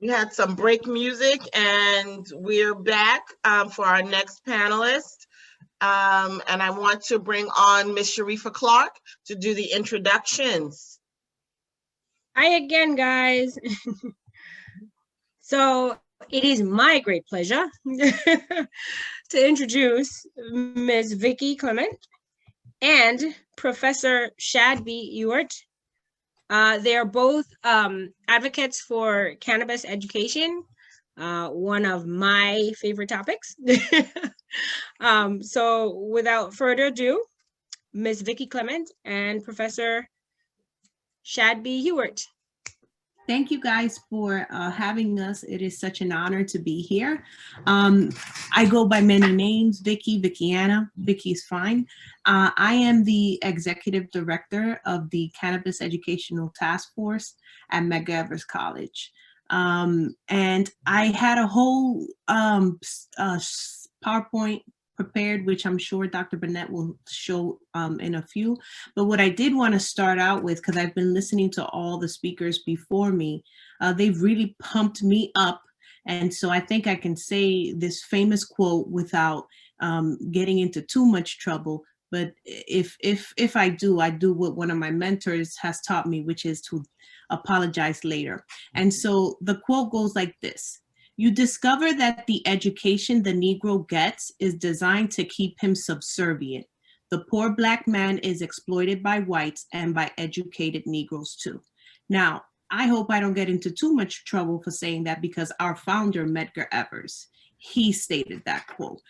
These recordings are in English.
We had some break music, and we're back for our next panelist. And I want to bring on Miss Sharifa Clark to do the introductions. Hi again, guys. So it is my great pleasure to introduce Ms. Vicki Clement and Professor Shad B. Ewart. They are both advocates for cannabis education, one of my favorite topics. So without further ado, Ms. Vicki Clement and Professor Shad B. Ewart. Thank you guys for having us. It is such an honor to be here. I go by many names, Vicki, Vickiana, Vicki's fine. I am the executive director of the Cannabis Educational Task Force at Medgar College. And I had a whole PowerPoint prepared, which I'm sure Dr. Burnett will show in a few. But what I did want to start out with, because I've been listening to all the speakers before me, they've really pumped me up. And so I think I can say this famous quote without getting into too much trouble. But if I do what one of my mentors has taught me, which is to apologize later. And so the quote goes like this: "You discover that the education the Negro gets is designed to keep him subservient. The poor Black man is exploited by whites and by educated Negroes too." Now, I hope I don't get into too much trouble for saying that, because our founder, Medgar Evers, he stated that quote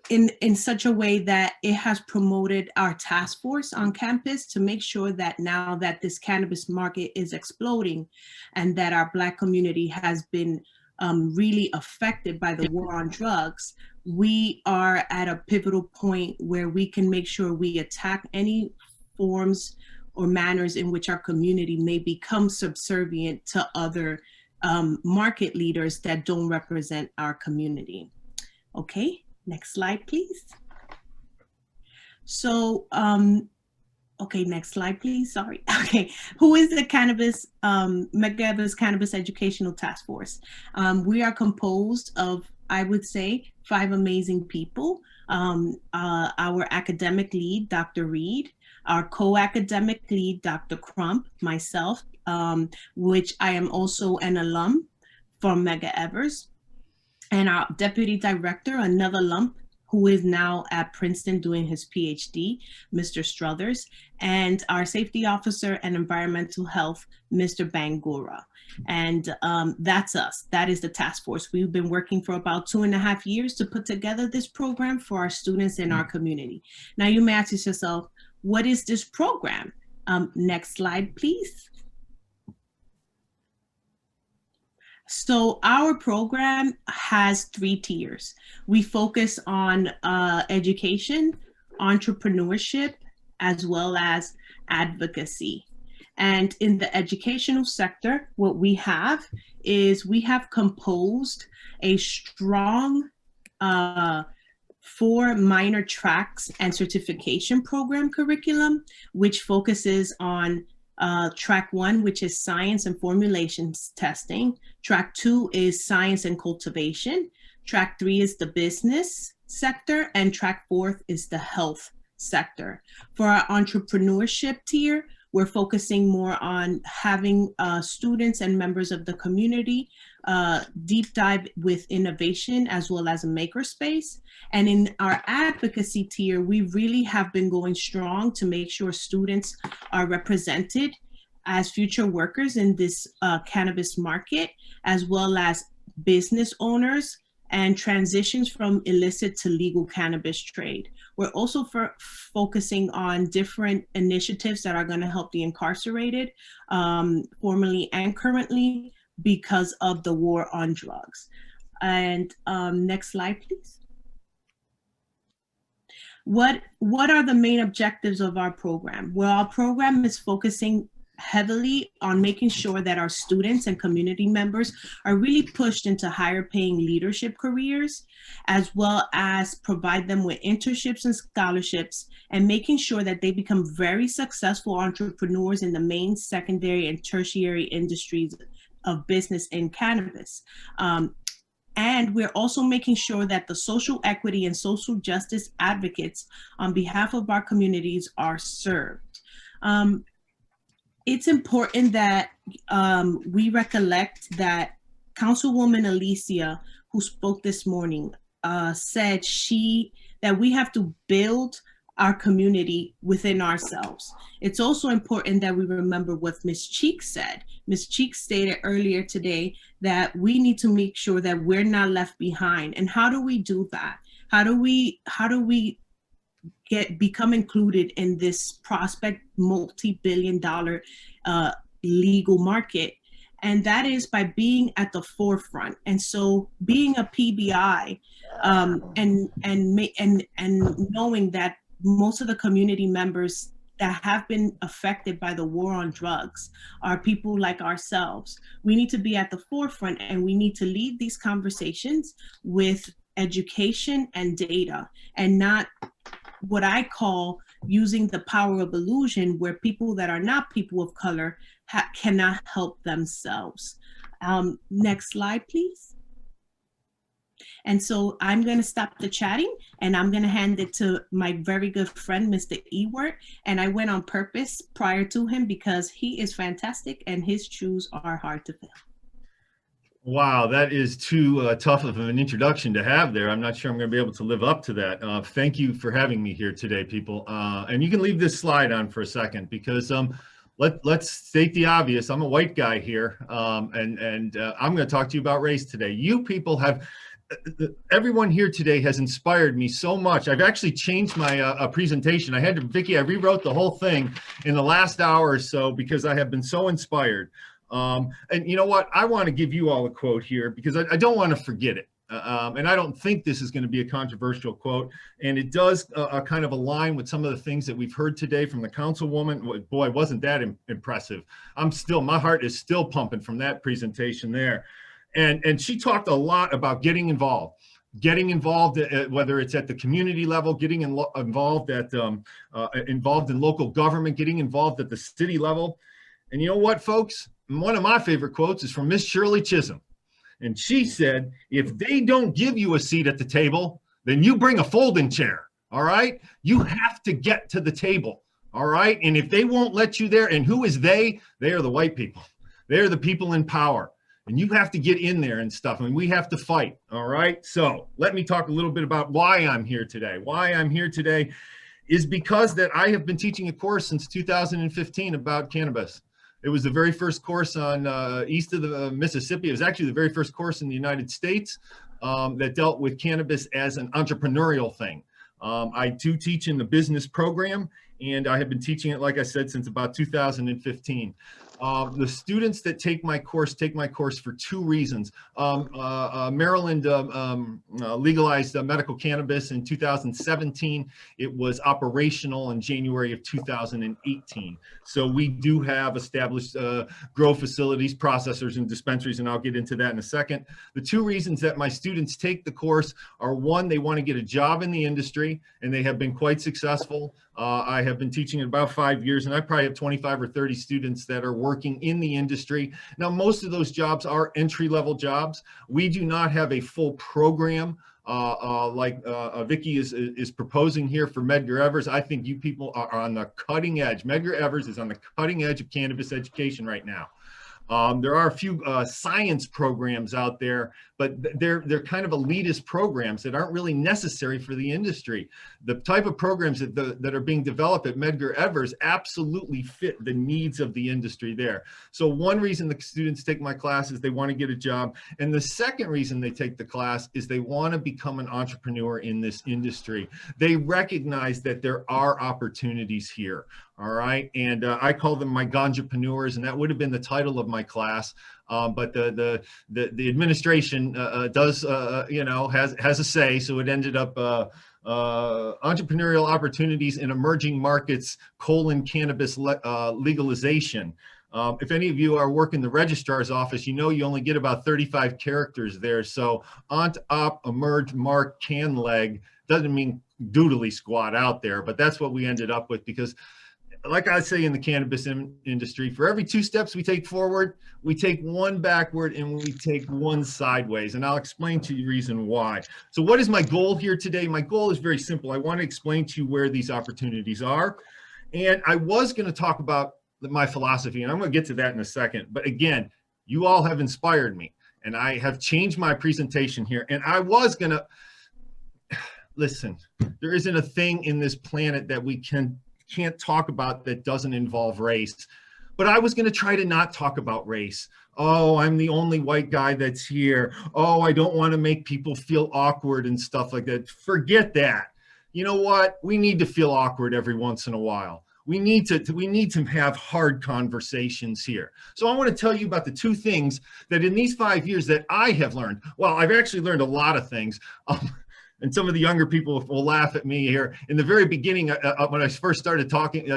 in such a way that it has promoted our task force on campus to make sure that now that this cannabis market is exploding and that our Black community has been really affected by the war on drugs, we are at a pivotal point where we can make sure we attack any forms or manners in which our community may become subservient to other market leaders that don't represent our community. Okay. Next slide, please. So, okay, next slide, please. Sorry. Okay, who is the Medgar Cannabis Educational Task Force? We are composed of, I would say, 5 amazing people. Our academic lead, Dr. Reed, our co-academic lead, Dr. Crump, myself, which I am also an alum from Medgar Evers, and our deputy director, another alum who is now at Princeton doing his PhD, Mr. Struthers, and our safety officer and environmental health, Mr. Bangura. And that's us. That is the task force. We've been working for about 2.5 years to put together this program for our students in our community. Now you may ask yourself, what is this program? Next slide, please. So our program has 3 tiers. We focus on education, entrepreneurship, as well as advocacy. And in the educational sector, what we have is we have composed a strong 4 minor tracks and certification program curriculum, which focuses on track 1, which is science and formulations testing. Track 2 is science and cultivation. Track 3 is the business sector, and track 4 is the health sector. For our entrepreneurship tier, we're focusing more on having students and members of the community deep dive with innovation as well as a makerspace. And in our advocacy tier, we really have been going strong to make sure students are represented as future workers in this cannabis market, as well as business owners and transitions from illicit to legal cannabis trade. We're also focusing on different initiatives that are going to help the incarcerated, formerly and currently, because of the war on drugs. And next slide, please. What are the main objectives of our program? Well, our program is focusing heavily on making sure that our students and community members are really pushed into higher paying leadership careers, as well as provide them with internships and scholarships, and making sure that they become very successful entrepreneurs in the main, secondary, and tertiary industries of business in cannabis. And we're also making sure that the social equity and social justice advocates on behalf of our communities are served. It's important that we recollect that Councilwoman Alicia, who spoke this morning, said that we have to build our community within ourselves. It's also important that we remember what Ms. Cheek said. Ms. Cheek stated earlier today that we need to make sure that we're not left behind. And how do we do that? How do we become included in this prospect multi-billion-dollar legal market? And that is by being at the forefront. And so being a PBI and knowing that most of the community members that have been affected by the war on drugs are people like ourselves. We need to be at the forefront, and we need to lead these conversations with education and data, and not what I call using the power of illusion, where people that are not people of color cannot help themselves. Next slide, please. And so I'm going to stop the chatting, and I'm going to hand it to my very good friend, Mr. Ewart. And I went on purpose prior to him because he is fantastic and his shoes are hard to fill. Wow, that is too tough of an introduction to have there. I'm not sure I'm going to be able to live up to that. Thank you for having me here today, people. And you can leave this slide on for a second, because let's state the obvious. I'm a white guy here, and I'm going to talk to you about race today. You people have, everyone here today has inspired me so much. I've actually changed my presentation. I had to, Vicki, I rewrote the whole thing in the last hour or so because I have been so inspired. And you know what? I want to give you all a quote here because I don't want to forget it. And I don't think this is going to be a controversial quote. And it does kind of align with some of the things that we've heard today from the councilwoman. Boy, wasn't that impressive. My heart is still pumping from that presentation there. And she talked a lot about getting involved, whether it's at the community level, getting involved in local government, getting involved at the city level. And you know what, folks? One of my favorite quotes is from Miss Shirley Chisholm. And she said, if they don't give you a seat at the table, then you bring a folding chair, all right? You have to get to the table, all right? And if they won't let you there, and who is they? They are the white people. They are the people in power. And you have to get in there and stuff, and we have to fight, all right? So let me talk a little bit about why I'm here today. Why I'm here today is because that I have been teaching a course since 2015 about cannabis. It was the very first course on east of the Mississippi. It was actually the very first course in the United States that dealt with cannabis as an entrepreneurial thing. I do teach in the business program, and I have been teaching it, like I said, since about 2015. The students that take my course for two reasons. Maryland legalized medical cannabis in 2017. It was operational in January of 2018. So we do have established grow facilities, processors, and dispensaries, and I'll get into that in a second. The two reasons that my students take the course are, one, they want to get a job in the industry, and they have been quite successful. I have been teaching in about 5 years, and I probably have 25 or 30 students that are working in the industry. Now, most of those jobs are entry-level jobs. We do not have a full program like Vicki is proposing here for Medgar Evers. I think you people are on the cutting edge. Medgar Evers is on the cutting edge of cannabis education right now. There are a few science programs out there, but they're kind of elitist programs that aren't really necessary for the industry. The type of programs that are being developed at Medgar Evers absolutely fit the needs of the industry there. So one reason the students take my class is they want to get a job. And the second reason they take the class is they want to become an entrepreneur in this industry. They recognize that there are opportunities here. All right, and I call them my ganjapreneurs, and that would have been the title of my class. But the administration does has a say, so it ended up entrepreneurial opportunities in emerging markets: cannabis legalization. If any of you are working the registrar's office, you know you only get about 35 characters there. So op, emerge, mark, can leg doesn't mean doodly squat out there, but that's what we ended up with, because like I say in the cannabis industry, for every 2 steps we take forward, we take 1 backward and we take 1 sideways. And I'll explain to you the reason why. So what is my goal here today? My goal is very simple. I want to explain to you where these opportunities are. And I was going to talk about my philosophy, and I'm going to get to that in a second. But again, you all have inspired me, and I have changed my presentation here. And I was going to, listen, there isn't a thing in this planet that we can't talk about that doesn't involve race. But I was going to try to not talk about race. Oh, I'm the only white guy that's here. Oh, I don't want to make people feel awkward and stuff like that. Forget that. You know what? We need to feel awkward every once in a while. We need to have hard conversations here. So I want to tell you about the 2 things that in these 5 years that I have learned. Well, I've actually learned a lot of things. And some of the younger people will laugh at me here. In the very beginning, when I first started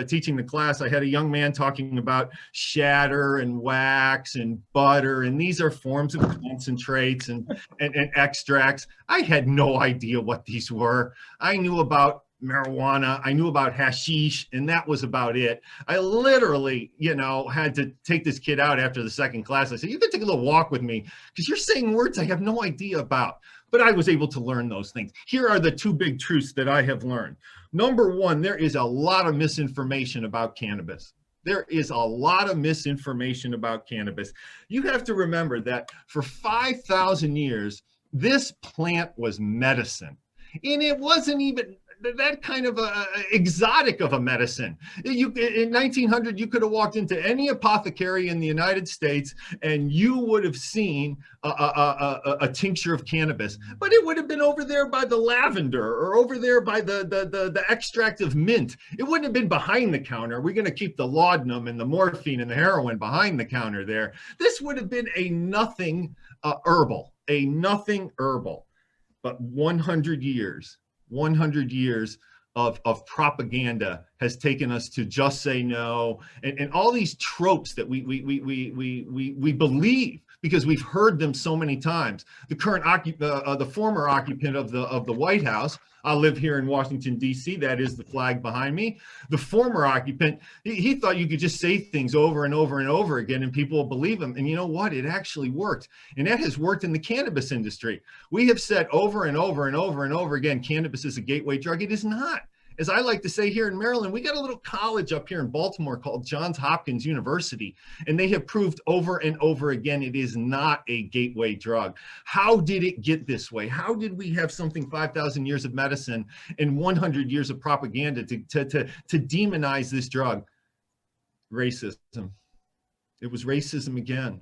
teaching the class, I had a young man talking about shatter and wax and butter, and these are forms of concentrates and extracts. I had no idea what these were. I knew about marijuana, I knew about hashish, and that was about it. I literally, had to take this kid out after the 2nd class. I said, you can take a little walk with me because you're saying words I have no idea about. But I was able to learn those things. Here are the 2 big truths that I have learned. Number 1, there is a lot of misinformation about cannabis. There is a lot of misinformation about cannabis. You have to remember that for 5,000 years, this plant was medicine. And it wasn't even that kind of exotic of a medicine. In 1900, you could have walked into any apothecary in the United States and you would have seen a tincture of cannabis, but it would have been over there by the lavender or over there by the extract of mint. It wouldn't have been behind the counter. We're going to keep the laudanum and the morphine and the heroin behind the counter there. This would have been a nothing herbal, but 100 years of propaganda has taken us to just say no, and all these tropes that we believe because we've heard them so many times. The current the former occupant of the White House. I live here in Washington, D.C. That is the flag behind me. The former occupant, he thought you could just say things over and over and over again and people will believe him. And you know what? It actually worked. And that has worked in the cannabis industry. We have said over and over and over and over again, cannabis is a gateway drug. It is not. As I like to say here in Maryland, we got a little college up here in Baltimore called Johns Hopkins University, and they have proved over and over again it is not a gateway drug. How did it get this way? How did we have something 5,000 years of medicine and 100 years of propaganda to demonize this drug? Racism. It was racism again.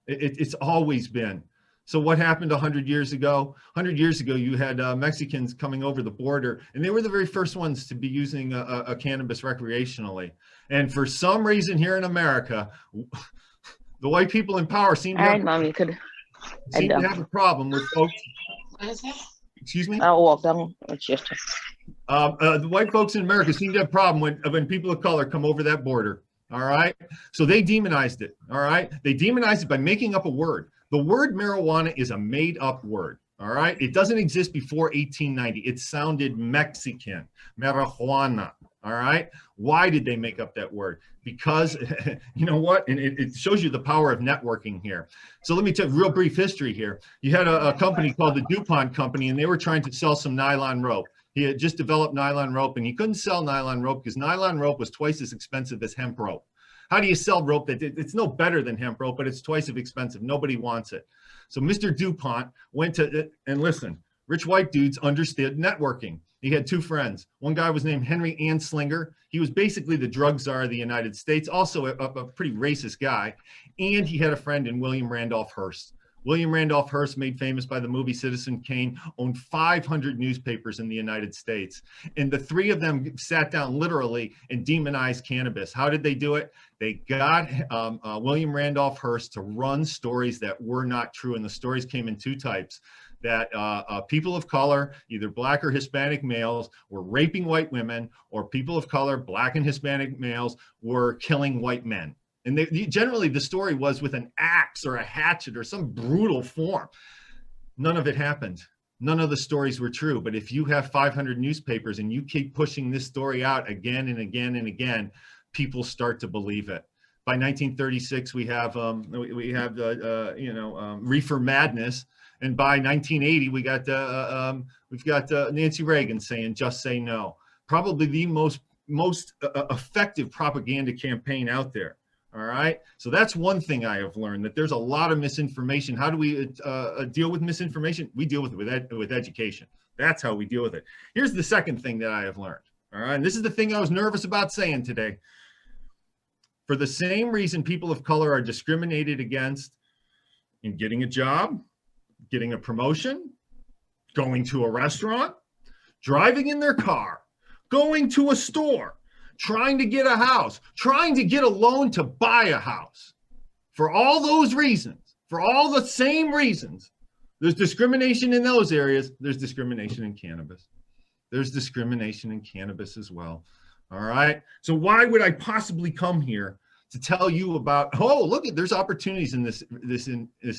It's always been. So what happened 100 years ago? 100 years ago, you had Mexicans coming over the border, and they were the very first ones to be using a cannabis recreationally. And for some reason here in America, the white people in power seem to have a problem with folks. Excuse me? The white folks in America seem to have a problem when people of color come over that border. All right. So they demonized it. All right. They demonized it by making up a word. The word marijuana is a made up word. All right. It doesn't exist before 1890. It sounded Mexican, marijuana. All right. Why did they make up that word? Because you know what? And it shows you the power of networking here. So let me tell you a real brief history here. You had a company called the DuPont Company, and they were trying to sell some nylon rope. He had just developed nylon rope, and he couldn't sell nylon rope because nylon rope was twice as expensive as hemp rope. How do you sell rope that it's no better than hemp rope, but it's twice as expensive? Nobody wants it. So Mr. DuPont went to, and listen, rich white dudes understood networking. He had 2 friends. One guy was named Henry Anslinger. He was basically the drug czar of the United States, also a pretty racist guy. And he had a friend in William Randolph Hearst. William Randolph Hearst, made famous by the movie Citizen Kane, owned 500 newspapers in the United States. And the 3 of them sat down literally and demonized cannabis. How did they do it? They got William Randolph Hearst to run stories that were not true. And the stories came in 2 types. That people of color, either black or Hispanic males, were raping white women, or people of color, black and Hispanic males, were killing white men. And generally the story was with an axe or a hatchet or some brutal form. None of it happened. None of the stories were true. But if you have 500 newspapers and you keep pushing this story out again and again and again, people start to believe it. By 1936, we have reefer madness, and by 1980, we've got Nancy Reagan saying "just say no." Probably the most effective propaganda campaign out there. All right, so that's one thing I have learned, that there's a lot of misinformation. How do we deal with misinformation? We deal with it with education. That's how we deal with it. Here's the second thing that I have learned. All right, and this is the thing I was nervous about saying today. For the same reason people of color are discriminated against in getting a job, getting a promotion, going to a restaurant, driving in their car, going to a store, trying to get a house, trying to get a loan to buy a house. For all those reasons, for all the same reasons, there's discrimination in those areas. There's discrimination in cannabis. There's discrimination in cannabis as well. All right. So why would I possibly come here to tell you about, oh, look, there's opportunities in this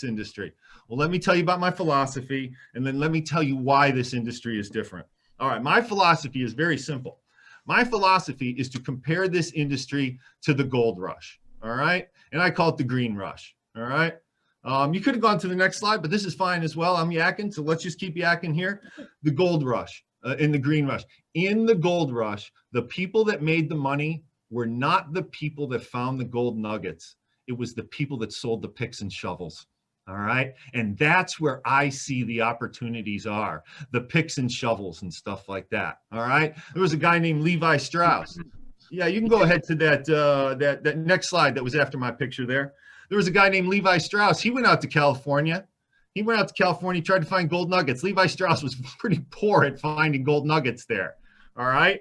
industry? Well, let me tell you about my philosophy, and then let me tell you why this industry is different. All right. My philosophy is very simple. My philosophy is to compare this industry to the gold rush. All right. And I call it the green rush. All right. You could have gone to the next slide, but this is fine as well. I'm yakking, so let's just keep yakking here. The gold rush. In the green rush. In the gold rush, the people that made the money were not the people that found the gold nuggets. It was the people that sold the picks and shovels. All right. And that's where I see the opportunities are, the picks and shovels and stuff like that. All right. There was a guy named Levi Strauss. Yeah, you can go ahead to that next slide that was after my picture there. There was a guy named Levi Strauss. He went out to California. He tried to find gold nuggets. Levi Strauss was pretty poor at finding gold nuggets there. All right.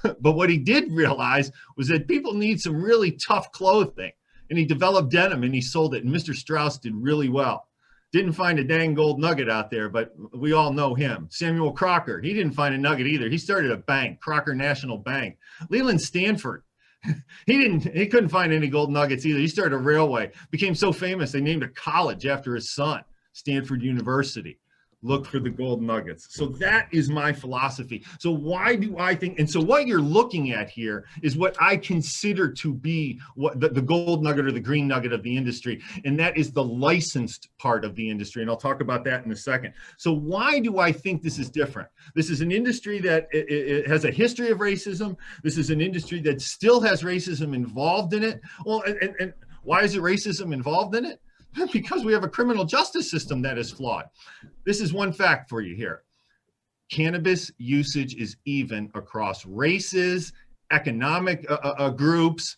But what he did realize was that people need some really tough clothing. And he developed denim and he sold it. And Mr. Strauss did really well. Didn't find a dang gold nugget out there, but we all know him. Samuel Crocker, he didn't find a nugget either. He started a bank, Crocker National Bank. Leland Stanford, he couldn't find any gold nuggets either. He started a railway, became so famous they named a college after his son, Stanford University. Look for the gold nuggets. So that is my philosophy. So why do I think, and so what you're looking at here is what I consider to be what the gold nugget or the green nugget of the industry. And that is the licensed part of the industry. And I'll talk about that in a second. So why do I think this is different? This is an industry that it has a history of racism. This is an industry that still has racism involved in it. Well, and why is it racism involved in it? Because we have a criminal justice system that is flawed. This is one fact for you here. Cannabis usage is even across races, economic groups,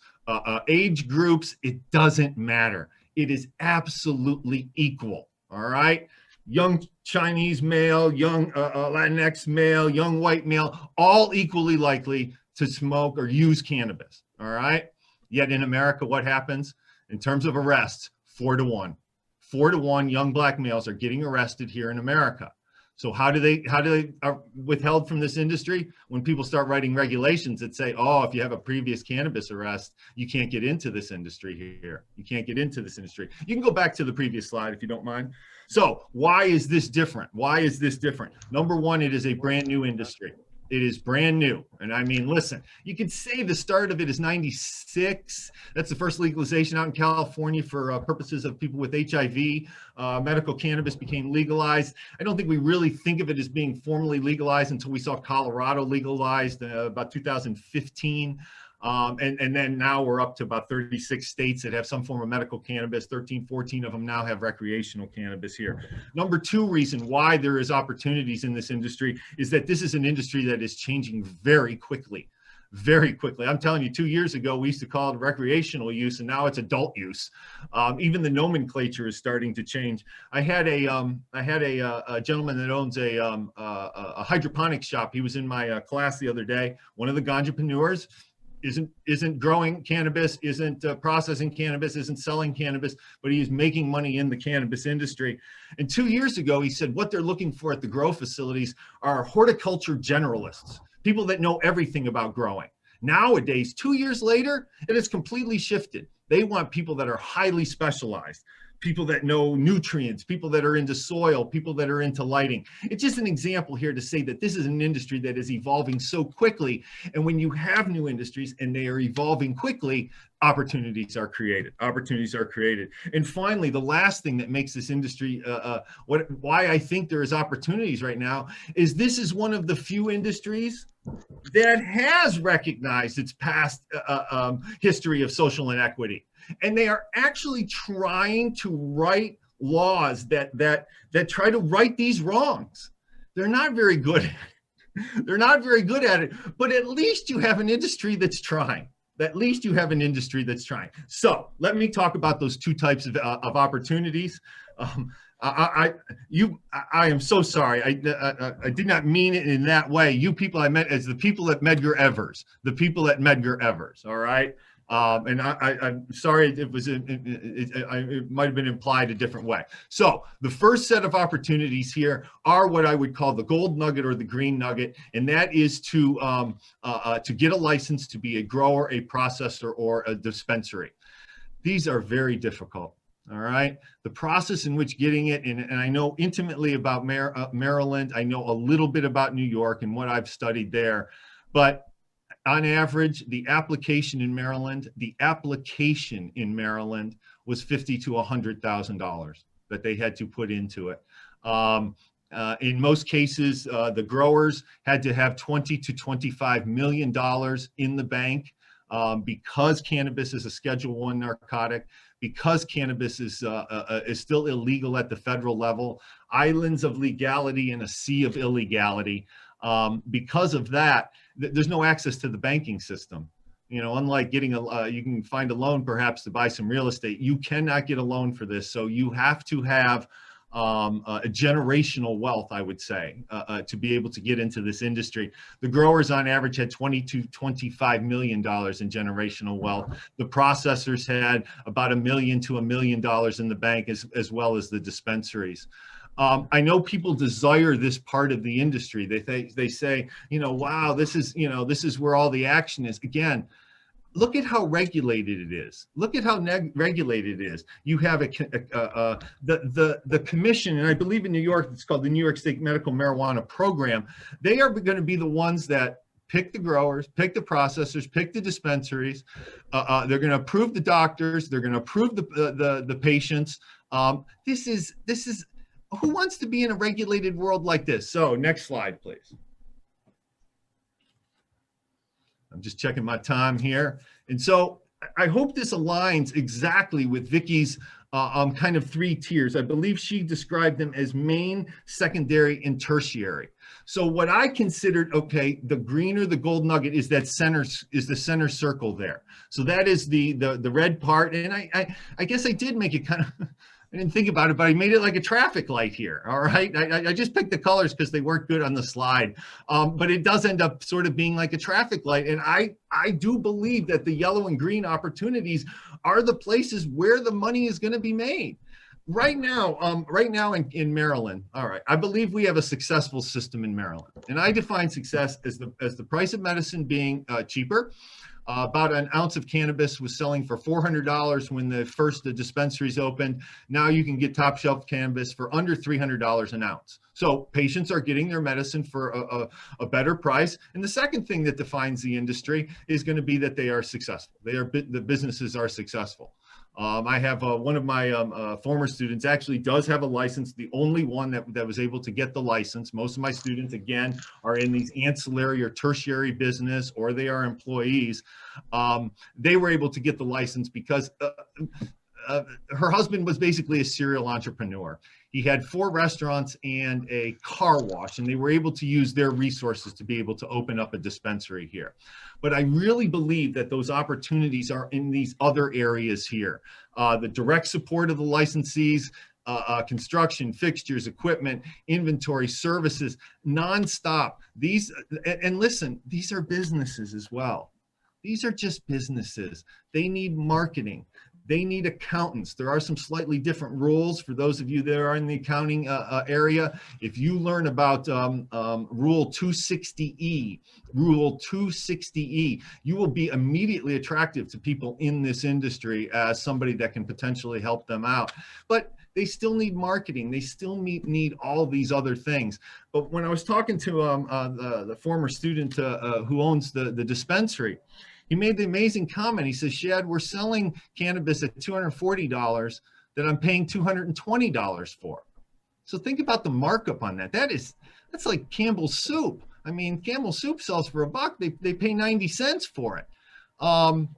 age groups. It doesn't matter. It is absolutely equal. All right. Young Chinese male, young Latinx male, young white male, all equally likely to smoke or use cannabis. All right. Yet in America, what happens in terms of arrests? 4 to 1. 4 to 1 young black males are getting arrested here in America. So how do they are withheld from this industry? When people start writing regulations that say, oh, if you have a previous cannabis arrest, you can't get into this industry here. You can't get into this industry. You can go back to the previous slide if you don't mind. So why is this different? Why is this different? Number one, it is a brand new industry. It is brand new. And I mean, listen, you could say the start of it is 96. That's the first legalization out in California for purposes of people with HIV. Medical cannabis became legalized. I don't think we really think of it as being formally legalized until we saw Colorado legalized about 2015. And then now we're up to about 36 states that have some form of medical cannabis. 13, 14 of them now have recreational cannabis here. Number two reason why there is opportunities in this industry is that this is an industry that is changing very quickly. Very quickly. I'm telling you, 2 years ago, we used to call it recreational use, and now it's adult use. Even the nomenclature is starting to change. I had a gentleman that owns a hydroponics shop. He was in my class the other day. One of the ganjapreneurs isn't growing cannabis, isn't processing cannabis, isn't selling cannabis, but he is making money in the cannabis industry. And 2 years ago, he said what they're looking for at the grow facilities are horticulture generalists, people that know everything about growing. Nowadays, 2 years later, it has completely shifted. They want people that are highly specialized, people that know nutrients, people that are into soil, people that are into lighting. It's just an example here to say that this is an industry that is evolving so quickly. And when you have new industries and they are evolving quickly, opportunities are created. Opportunities are created. And finally, the last thing that makes this industry, why I think there is opportunities right now, is this is one of the few industries that has recognized its past history of social inequity. And they are actually trying to write laws that try to right these wrongs. They're not very good at it. They're not very good at it, but at least you have an industry that's trying. At least you have an industry that's trying. So let me talk about those two types of opportunities. I am so sorry. I did not mean it in that way. You people I meant as the people at Medgar Evers, the people at Medgar Evers. All right. And I'm sorry it was it might have been implied a different way. So the first set of opportunities here are what I would call the gold nugget or the green nugget, and that is to get a license to be a grower, a processor, or a dispensary. These are very difficult. All right. The process in which getting it, and I know intimately about Maryland. I know a little bit about New York and what I've studied there, but on average, the application in Maryland was $50,000 to $100,000 that they had to put into it. In most cases, the growers had to have $20 to $25 million in the bank because cannabis is a Schedule I narcotic, because cannabis is still illegal at the federal level, islands of legality and a sea of illegality. Because of that, there's no access to the banking system. You know, unlike getting you can find a loan perhaps to buy some real estate. You cannot get a loan for this. So you have to have a generational wealth, I would say, to be able to get into this industry. The growers on average had $20 to $25 million in generational wealth. The processors had about $1 million to $1 million in the bank, as well as the dispensaries. I know people desire this part of the industry. They say, you know, wow, this is where all the action is. Again, look at how regulated it is. Look at how regulated it is. You have the commission, and I believe in New York, it's called the New York State Medical Marijuana Program. They are going to be the ones that pick the growers, pick the processors, pick the dispensaries. They're going to approve the doctors. They're going to approve the patients. This is. Who wants to be in a regulated world like this? So next slide, please. I'm just checking my time here. And so I hope this aligns exactly with Vicky's kind of three tiers. I believe she described them as main, secondary, and tertiary. So what I considered, okay, the green or the gold nugget is the center circle there. So that is the red part. And I guess I did make it kind of, I didn't think about it, but I made it like a traffic light here. All right. I just picked the colors because they weren't good on the slide. But it does end up sort of being like a traffic light. And I do believe that the yellow and green opportunities are the places where the money is going to be made. Right now in Maryland, all right, I believe we have a successful system in Maryland. And I define success as the price of medicine being cheaper. About an ounce of cannabis was selling for $400 when the first dispensaries opened. Now you can get top shelf cannabis for under $300 an ounce. So patients are getting their medicine for a better price. And the second thing that defines the industry is going to be that they are successful. The businesses are successful. I have one of my former students actually does have a license, the only one that was able to get the license. Most of my students, again, are in these ancillary or tertiary business, or they are employees. They were able to get the license because her husband was basically a serial entrepreneur. He had 4 restaurants and a car wash, and they were able to use their resources to be able to open up a dispensary here. But I really believe that those opportunities are in these other areas here. The direct support of the licensees, construction, fixtures, equipment, inventory, services, nonstop. And listen, these are businesses as well. These are just businesses. They need marketing. They need accountants. There are some slightly different rules for those of you that are in the accounting area. If you learn about Rule 260E, Rule 260E, you will be immediately attractive to people in this industry as somebody that can potentially help them out. But they still need marketing. They still need all these other things. But when I was talking to the former student who owns the dispensary, he made the amazing comment. He says, Shad, we're selling cannabis at $240 that I'm paying $220 for. So think about the markup on that. That's like Campbell's soup. I mean, Campbell's soup sells for $1. They pay 90 cents for it. But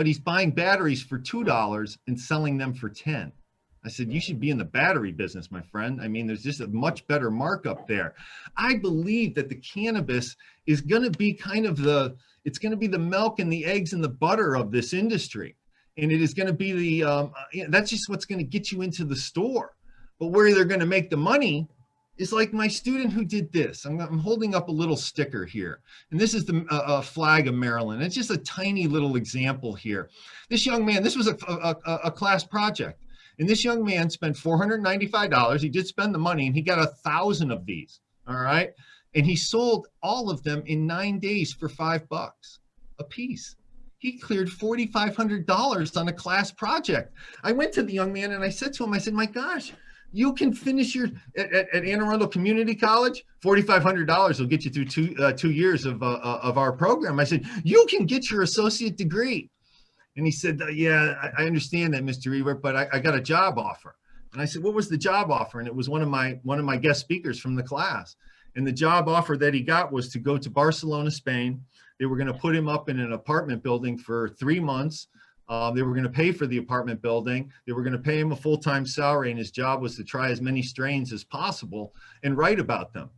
he's buying batteries for $2 and selling them for 10. I said, you should be in the battery business, my friend. I mean, there's just a much better markup there. I believe that the cannabis is going to be kind of it's going to be the milk and the eggs and the butter of this industry. And it is going to be that's just what's going to get you into the store. But where they're going to make the money is like my student who did this. I'm holding up a little sticker here. And this is the flag of Maryland. It's just a tiny little example here. This young man, this was a class project. And this young man spent $495. He did spend the money, and he got 1,000 of these. All right. And he sold all of them in 9 days for $5 a piece. He cleared $4,500 on a class project. I went to the young man and I said to him, I said, my gosh, you can finish your at Anne Arundel Community College. $4,500 will get you through 2 years of our program. I said, you can get your associate degree. And he said, yeah, I understand that, Mr. Ewert, but I got a job offer. And I said, what was the job offer? And it was one of my guest speakers from the class. And the job offer that he got was to go to Barcelona, Spain. They were going to put him up in an apartment building for 3 months. They were going to pay for the apartment building. They were going to pay him a full-time salary, and his job was to try as many strains as possible and write about them.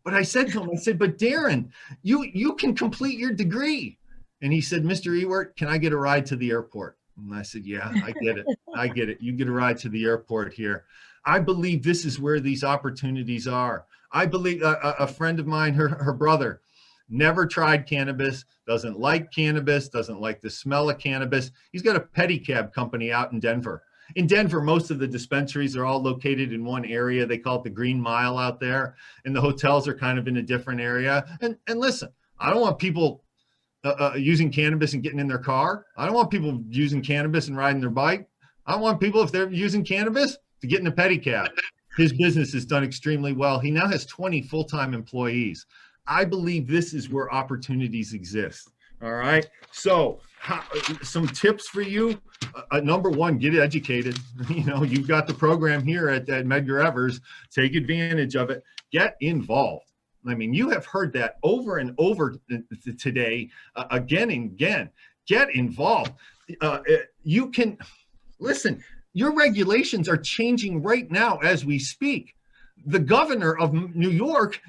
But I said to him, I said, but Darren, you can complete your degree. And he said, Mr. Ewert, can I get a ride to the airport? And I said, yeah, I get it. I get it. You get a ride to the airport here. I believe this is where these opportunities are. I believe a friend of mine, her brother, never tried cannabis, doesn't like cannabis, doesn't like the smell of cannabis. He's got a pedicab company out in Denver. In Denver, most of the dispensaries are all located in one area. They call it the Green Mile out there. And the hotels are kind of in a different area. And listen, I don't want people using cannabis and getting in their car. I don't want people using cannabis and riding their bike. I want people, if they're using cannabis, to get in a pedicab. His business has done extremely well. He now has 20 full-time employees. I believe this is where opportunities exist. All right. So some tips for you. Number one, get educated. You know, you've got the program here at Medgar Evers. Take advantage of it. Get involved. I mean, you have heard that over and over today, again and again. Get involved. You can, listen, your regulations are changing right now as we speak. The governor of New York,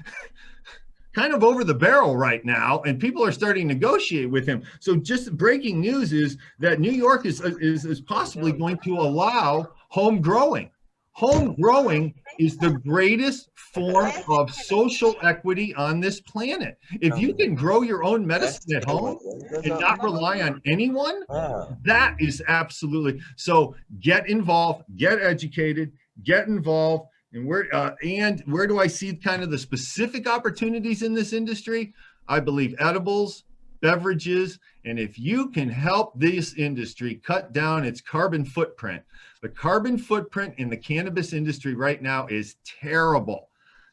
kind of over the barrel right now, and people are starting to negotiate with him. So just breaking news is that New York is possibly going to allow home growing. Home growing is the greatest form of social equity on this planet. If you can grow your own medicine at home and not rely on anyone, that is absolutely. So get involved, get educated, get involved. And where do I see kind of the specific opportunities in this industry? I believe edibles, beverages, and if you can help this industry cut down its carbon footprint. The carbon footprint in the cannabis industry right now is terrible.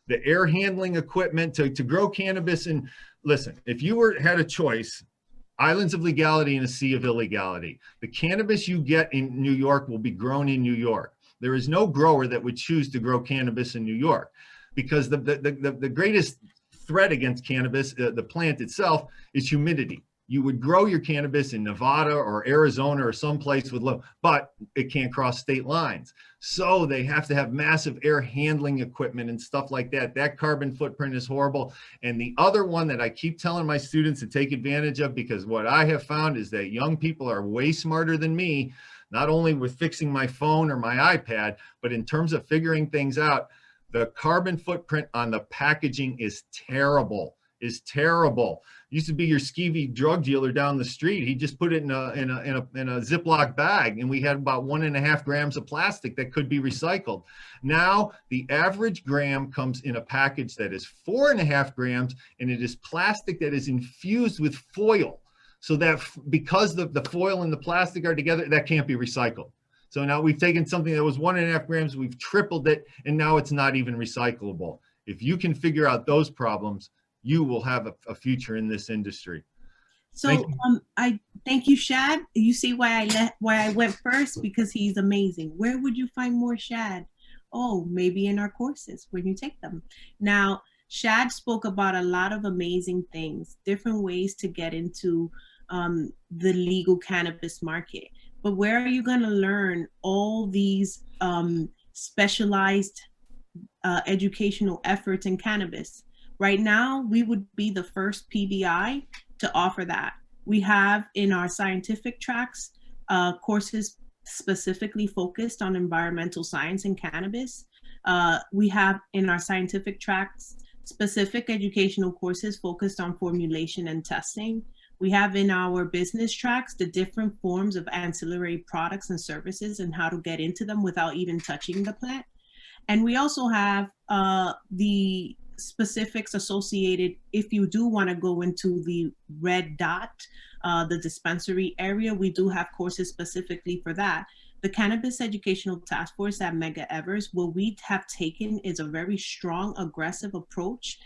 The air handling equipment to grow cannabis, and listen, if you had a choice, islands of legality and a sea of illegality, the cannabis you get in New York will be grown in New York. There is no grower that would choose to grow cannabis in New York because the greatest threat against cannabis, the plant itself, is humidity. You would grow your cannabis in Nevada or Arizona or someplace with low, but it can't cross state lines. So they have to have massive air handling equipment and stuff like that. That carbon footprint is horrible. And the other one that I keep telling my students to take advantage of, because what I have found is that young people are way smarter than me, not only with fixing my phone or my iPad, but in terms of figuring things out. The carbon footprint on the packaging is terrible. is terrible. Used to be your skeevy drug dealer down the street. He just put it in a Ziploc bag, and we had about 1.5 grams of plastic that could be recycled. Now the average gram comes in a package that is 4.5 grams, and it is plastic that is infused with foil. So that because the foil and the plastic are together, that can't be recycled. So now we've taken something that was 1.5 grams, we've tripled it, and now it's not even recyclable. If you can figure out those problems, you will have a future in this industry. So I thank you, Shad. You see why I went first? Because he's amazing. Where would you find more Shad? Oh, maybe in our courses when you take them. Now, Shad spoke about a lot of amazing things, different ways to get into the legal cannabis market. But where are you going to learn all these specialized educational efforts in cannabis? Right now, we would be the first PBI to offer that. We have in our scientific tracks courses specifically focused on environmental science and cannabis. We have in our scientific tracks specific educational courses focused on formulation and testing. We have in our business tracks the different forms of ancillary products and services and how to get into them without even touching the plant. And we also have the specifics associated if you do want to go into the red dot, the dispensary area. We do have courses specifically for that. The Cannabis Educational Task Force at Medgar Evers, what we have taken is a very strong, aggressive approach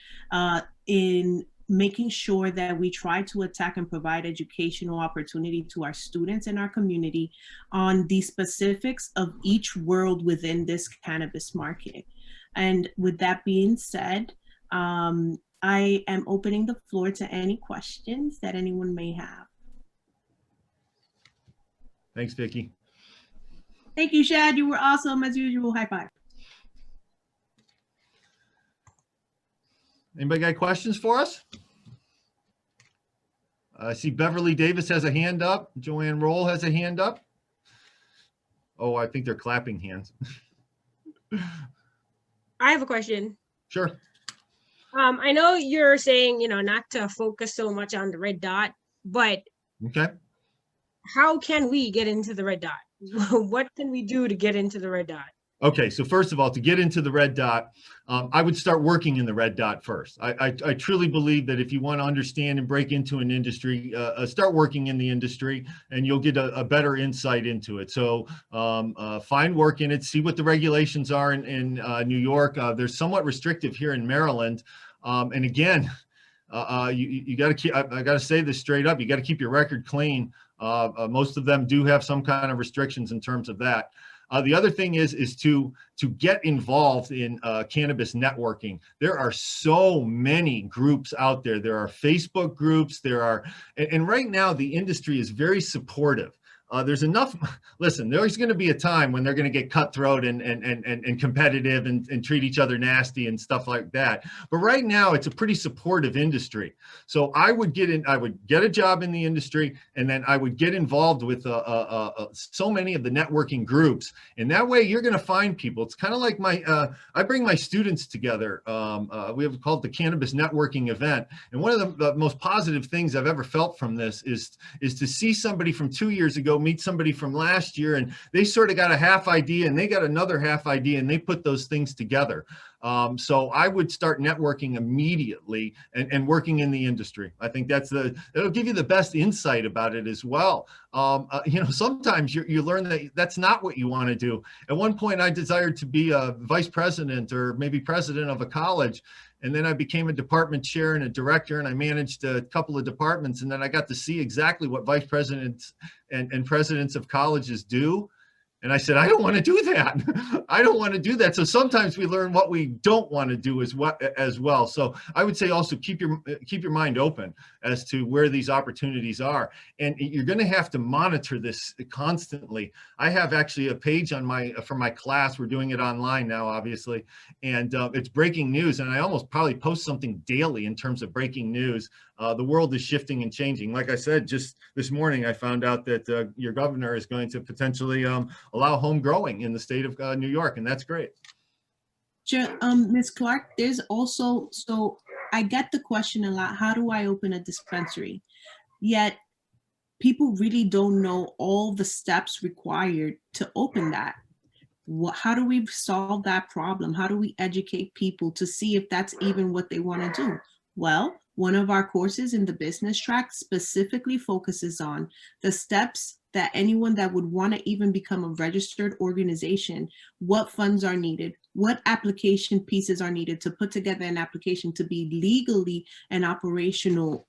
in making sure that we try to attack and provide educational opportunity to our students in our community on the specifics of each world within this cannabis market. And with that being said, I am opening the floor to any questions that anyone may have. Thanks, Vicki. Thank you, Shad. You were awesome as usual. High five. Anybody got questions for us? I see Beverly Davis has a hand up. Joanne Roll has a hand up. Oh, I think they're clapping hands. I have a question. Sure. I know you're saying, not to focus so much on the red dot, but Okay. how can we get into the red dot? What can we do to get into the red dot? Okay, so first of all, to get into the red dot, I would start working in the red dot first. I truly believe that if you want to understand and break into an industry, start working in the industry and you'll get a better insight into it. So find work in it, see what the regulations are in New York. They're somewhat restrictive here in Maryland. And again, you got to keep, I got to say this straight up, you got to keep your record clean. Most of them do have some kind of restrictions in terms of that. The other thing is to get involved in cannabis networking. There are so many groups out there. There are Facebook groups. There are, and right now the industry is very supportive. There's enough. Listen, there's going to be a time when they're going to get cutthroat and competitive and treat each other nasty and stuff like that. But right now, it's a pretty supportive industry. So I would get a job in the industry, and then I would get involved with so many of the networking groups. And that way, you're going to find people. It's kind of like I bring my students together. We have called the Cannabis Networking Event. And one of the most positive things I've ever felt from this is to see somebody from 2 years ago meet somebody from last year, and they sort of got a half idea and they got another half idea, and they put those things together. So I would start networking immediately and working in the industry. I think it'll give you the best insight about it as well. Sometimes you learn that that's not what you want to do. At one point, I desired to be a vice president or maybe president of a college. And then I became a department chair and a director, and I managed a couple of departments. And then I got to see exactly what vice presidents and presidents of colleges do. And I said, I don't want to do that. I don't want to do that. So sometimes we learn what we don't want to do as well. So I would say also keep your mind open as to where these opportunities are. And you're going to have to monitor this constantly. I have actually a page on for my class. We're doing it online now, obviously. And it's breaking news. And I almost probably post something daily in terms of breaking news. The world is shifting and changing. Like I said, just this morning, I found out that your governor is going to potentially allow home growing in the state of New York, and that's great. Ms. Clark, there's also, I get the question a lot, how do I open a dispensary? Yet people really don't know all the steps required to open that. How do we solve that problem? How do we educate people to see if that's even what they want to do? Well, one of our courses in the business track specifically focuses on the steps that anyone that would want to even become a registered organization, what funds are needed, what application pieces are needed to put together an application to be legally an operational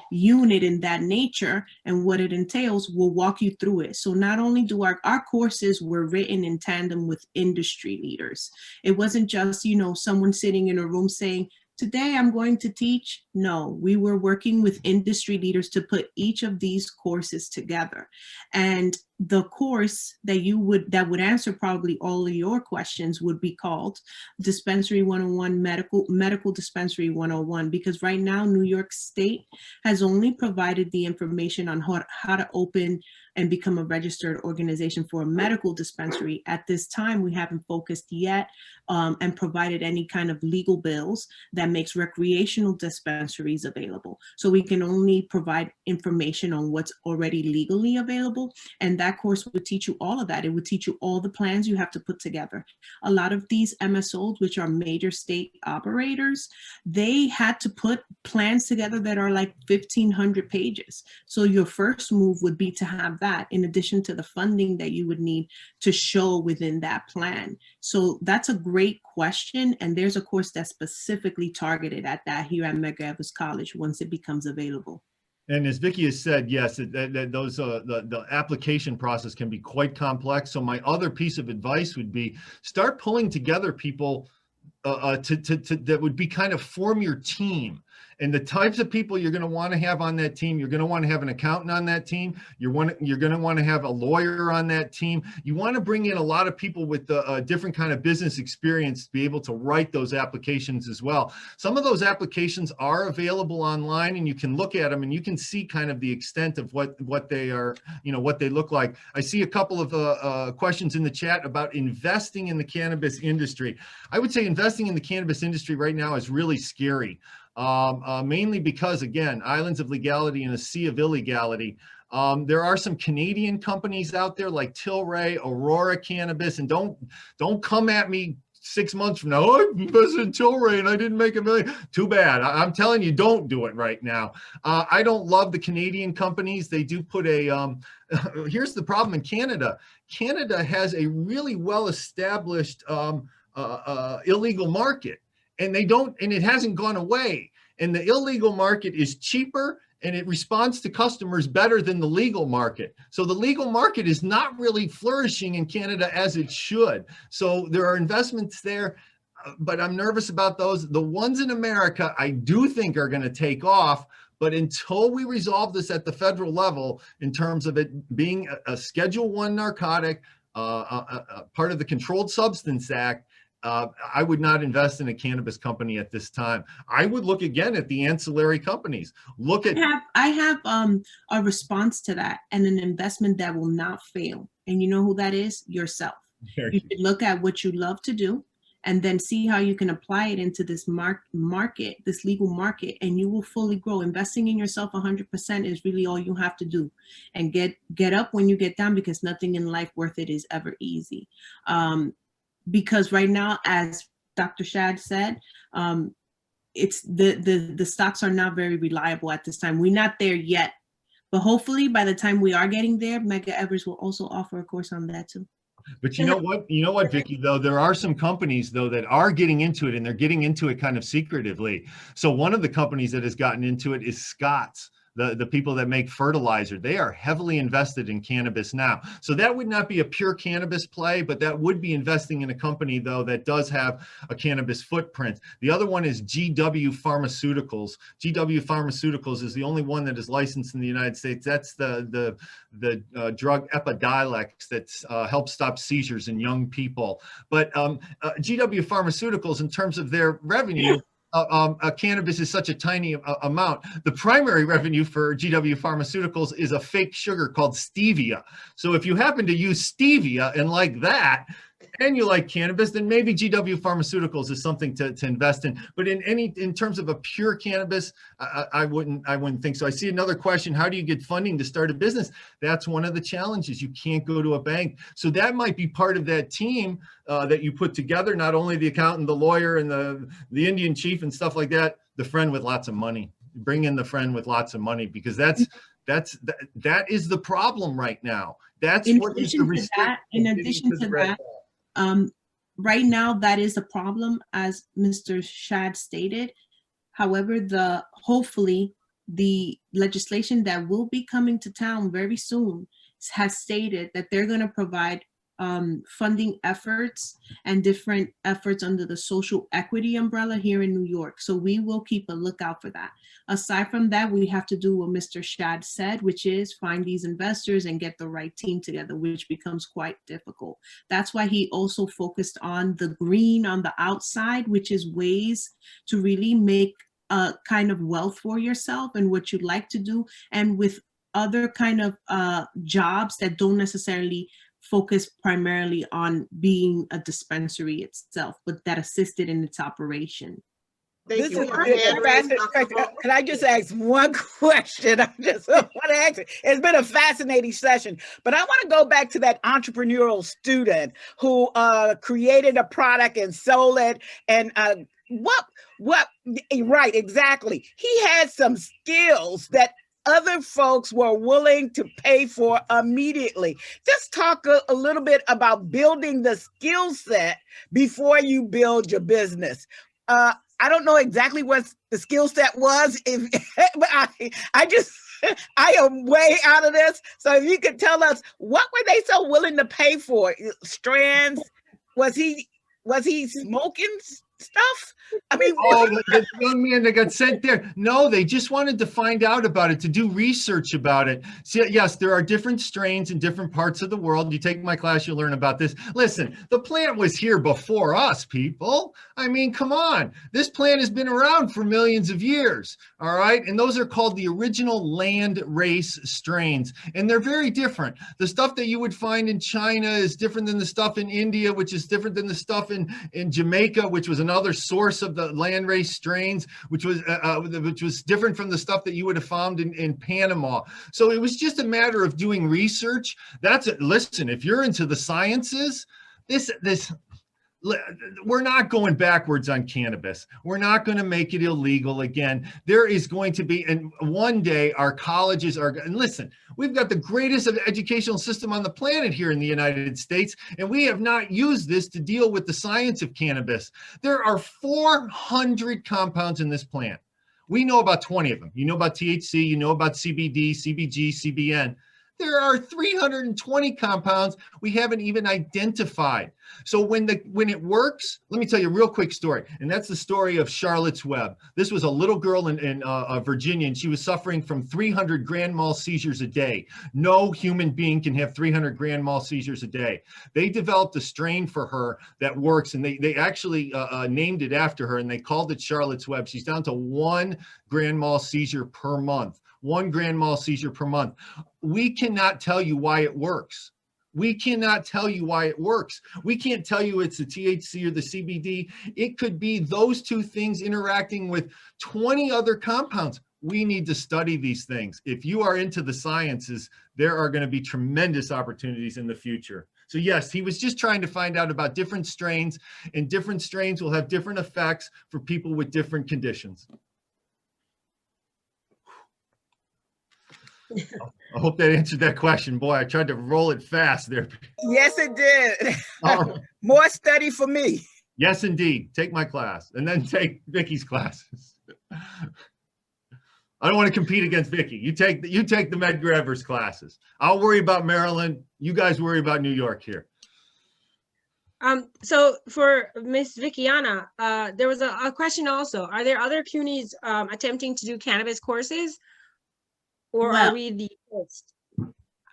unit in that nature, and what it entails. We'll walk you through it. So not only do our courses were written in tandem with industry leaders. It wasn't just, you know, someone sitting in a room saying, today I'm going to teach. No, we were working with industry leaders to put each of these courses together. And the course that would answer probably all of your questions would be called Dispensary 101, Medical Dispensary 101, because right now New York State has only provided the information on how to open and become a registered organization for a medical dispensary. At this time, we haven't focused yet and provided any kind of legal bills that makes recreational dispensaries available. So we can only provide information on what's already legally available. And that course would teach you all of that. It would teach you all the plans you have to put together. A lot of these MSOs, which are major state operators, they had to put plans together that are like 1,500 pages. So your first move would be to have that in addition to the funding that you would need to show within that plan. So that's a great question. And there's a course that's specifically targeted at that here at Medgar College once it becomes available. And as Vicki has said, yes, the application process can be quite complex. So my other piece of advice would be start pulling together people that would be kind of form your team. And the types of people you're going to want to have on that team, you're going to want to have an accountant on that team. You're going to want to have a lawyer on that team. You want to bring in a lot of people with a different kind of business experience to be able to write those applications as well. Some of those applications are available online, and you can look at them and you can see kind of the extent of what they are, you know, what they look like. I see a couple of questions in the chat about investing in the cannabis industry. I would say investing in the cannabis industry right now is really scary. Mainly because, again, islands of legality and a sea of illegality. There are some Canadian companies out there like Tilray, Aurora Cannabis, and don't come at me 6 months from now, I invested in Tilray and I didn't make $1 million. Too bad. I'm telling you, don't do it right now. I don't love the Canadian companies. They do put a, here's the problem in Canada. Canada has a really well-established illegal market. And it hasn't gone away. And the illegal market is cheaper and it responds to customers better than the legal market. So the legal market is not really flourishing in Canada as it should. So there are investments there, but I'm nervous about those. The ones in America, I do think are going to take off. But until we resolve this at the federal level, in terms of it being a Schedule I narcotic, part of the Controlled Substance Act, I would not invest in a cannabis company at this time. I would look again at the ancillary companies. Look at. I have a response to that, and an investment that will not fail. And you know who that is? Yourself. You should look at what you love to do, and then see how you can apply it into this market, this legal market, and you will fully grow. Investing in yourself 100% is really all you have to do. And get up when you get down, because nothing in life worth it is ever easy. Because right now, as Dr. Shad said, it's the stocks are not very reliable at this time. We're not there yet, but hopefully by the time we are getting there, Medgar Evers will also offer a course on that too. But you know what, Vicki, though, there are some companies, though, that are getting into it, and they're getting into it kind of secretively. So one of the companies that has gotten into it is Scott's. The people that make fertilizer, they are heavily invested in cannabis now. So that would not be a pure cannabis play, but that would be investing in a company, though, that does have a cannabis footprint. The other one is GW Pharmaceuticals. GW Pharmaceuticals is the only one that is licensed in the United States. That's the drug Epidiolex that helps stop seizures in young people. But GW Pharmaceuticals, in terms of their revenue, cannabis is such a tiny amount. The primary revenue for GW Pharmaceuticals is a fake sugar called stevia. So if you happen to use stevia and like that, and you like cannabis, then maybe GW Pharmaceuticals is something to invest in. But in terms of a pure cannabis, I wouldn't think so. I see another question. How do you get funding to start a business? That's one of the challenges. You can't go to a bank. So that might be part of that team that you put together, not only the accountant, the lawyer, and the Indian chief and stuff like that, the friend with lots of money. Bring in the friend with lots of money, because that is the problem right now. That's In what addition to that, right now, that is a problem, as Mr. Shad stated. However, hopefully the legislation that will be coming to town very soon has stated that they're going to provide funding efforts and different efforts under the social equity umbrella here in New York. So we will keep a lookout for that. Aside from that, we have to do what Mr. Shad said, which is find these investors and get the right team together, which becomes quite difficult. That's why he also focused on the green on the outside, which is ways to really make a kind of wealth for yourself and what you'd like to do, and with other kind of jobs that don't necessarily focus primarily on being a dispensary itself, but that assisted in its operation. Thank This you. is We have hand raised, Dr. fascinating. Brooks. Can I just ask one question? I just want to ask it. It's been a fascinating session, but I want to go back to that entrepreneurial student who created a product and sold it. And right, exactly. He had some skills that other folks were willing to pay for immediately. Just talk a little bit about building the skill set before you build your business. I don't know exactly what the skill set was, but I am way out of this. So if you could tell us, what were they so willing to pay for? Strands? Was he smoking stuff? I mean, the young man that got sent there. No, they just wanted to find out about it, to do research about it. See, yes, there are different strains in different parts of the world. You take my class, you'll learn about this. Listen, the plant was here before us, people. I mean, come on. This plant has been around for millions of years, all right? And those are called the original land race strains, and they're very different. The stuff that you would find in China is different than the stuff in India, which is different than the stuff in Jamaica, which was another source of the land race strains, which was different from the stuff that you would have found in Panama. So it was just a matter of doing research. That's it. Listen, if you're into the sciences, we're not going backwards on cannabis. We're not going to make it illegal again. There is going to be, and one day our colleges are, and listen, we've got the greatest educational system on the planet here in the United States, and we have not used this to deal with the science of cannabis. There are 400 compounds in this plant. We know about 20 of them. You know about THC, you know about CBD, CBG, CBN. There are 320 compounds we haven't even identified. So when it works, let me tell you a real quick story, and that's the story of Charlotte's Web. This was a little girl in Virginia, and she was suffering from 300 grand mal seizures a day. No human being can have 300 grand mal seizures a day. They developed a strain for her that works, and they actually named it after her, and they called it Charlotte's Web. She's down to 1 grand mal seizure per month. 1 grand mal seizure per month. We cannot tell you why it works. We cannot tell you why it works. We can't tell you it's the THC or the CBD. It could be those two things interacting with 20 other compounds. We need to study these things. If you are into the sciences, there are going to be tremendous opportunities in the future. So yes, he was just trying to find out about different strains, and different strains will have different effects for people with different conditions. I hope that answered that question. Boy, I tried to roll it fast there. yes, it did. Oh. More study for me. Yes, indeed. Take my class and then take Vicky's classes. I don't want to compete against Vicky. You take the Medgar Evers classes. I'll worry about Maryland. You guys worry about New York here. So for Miss Vickiana, there was a question also. Are there other CUNYs attempting to do cannabis courses? Or are we the first?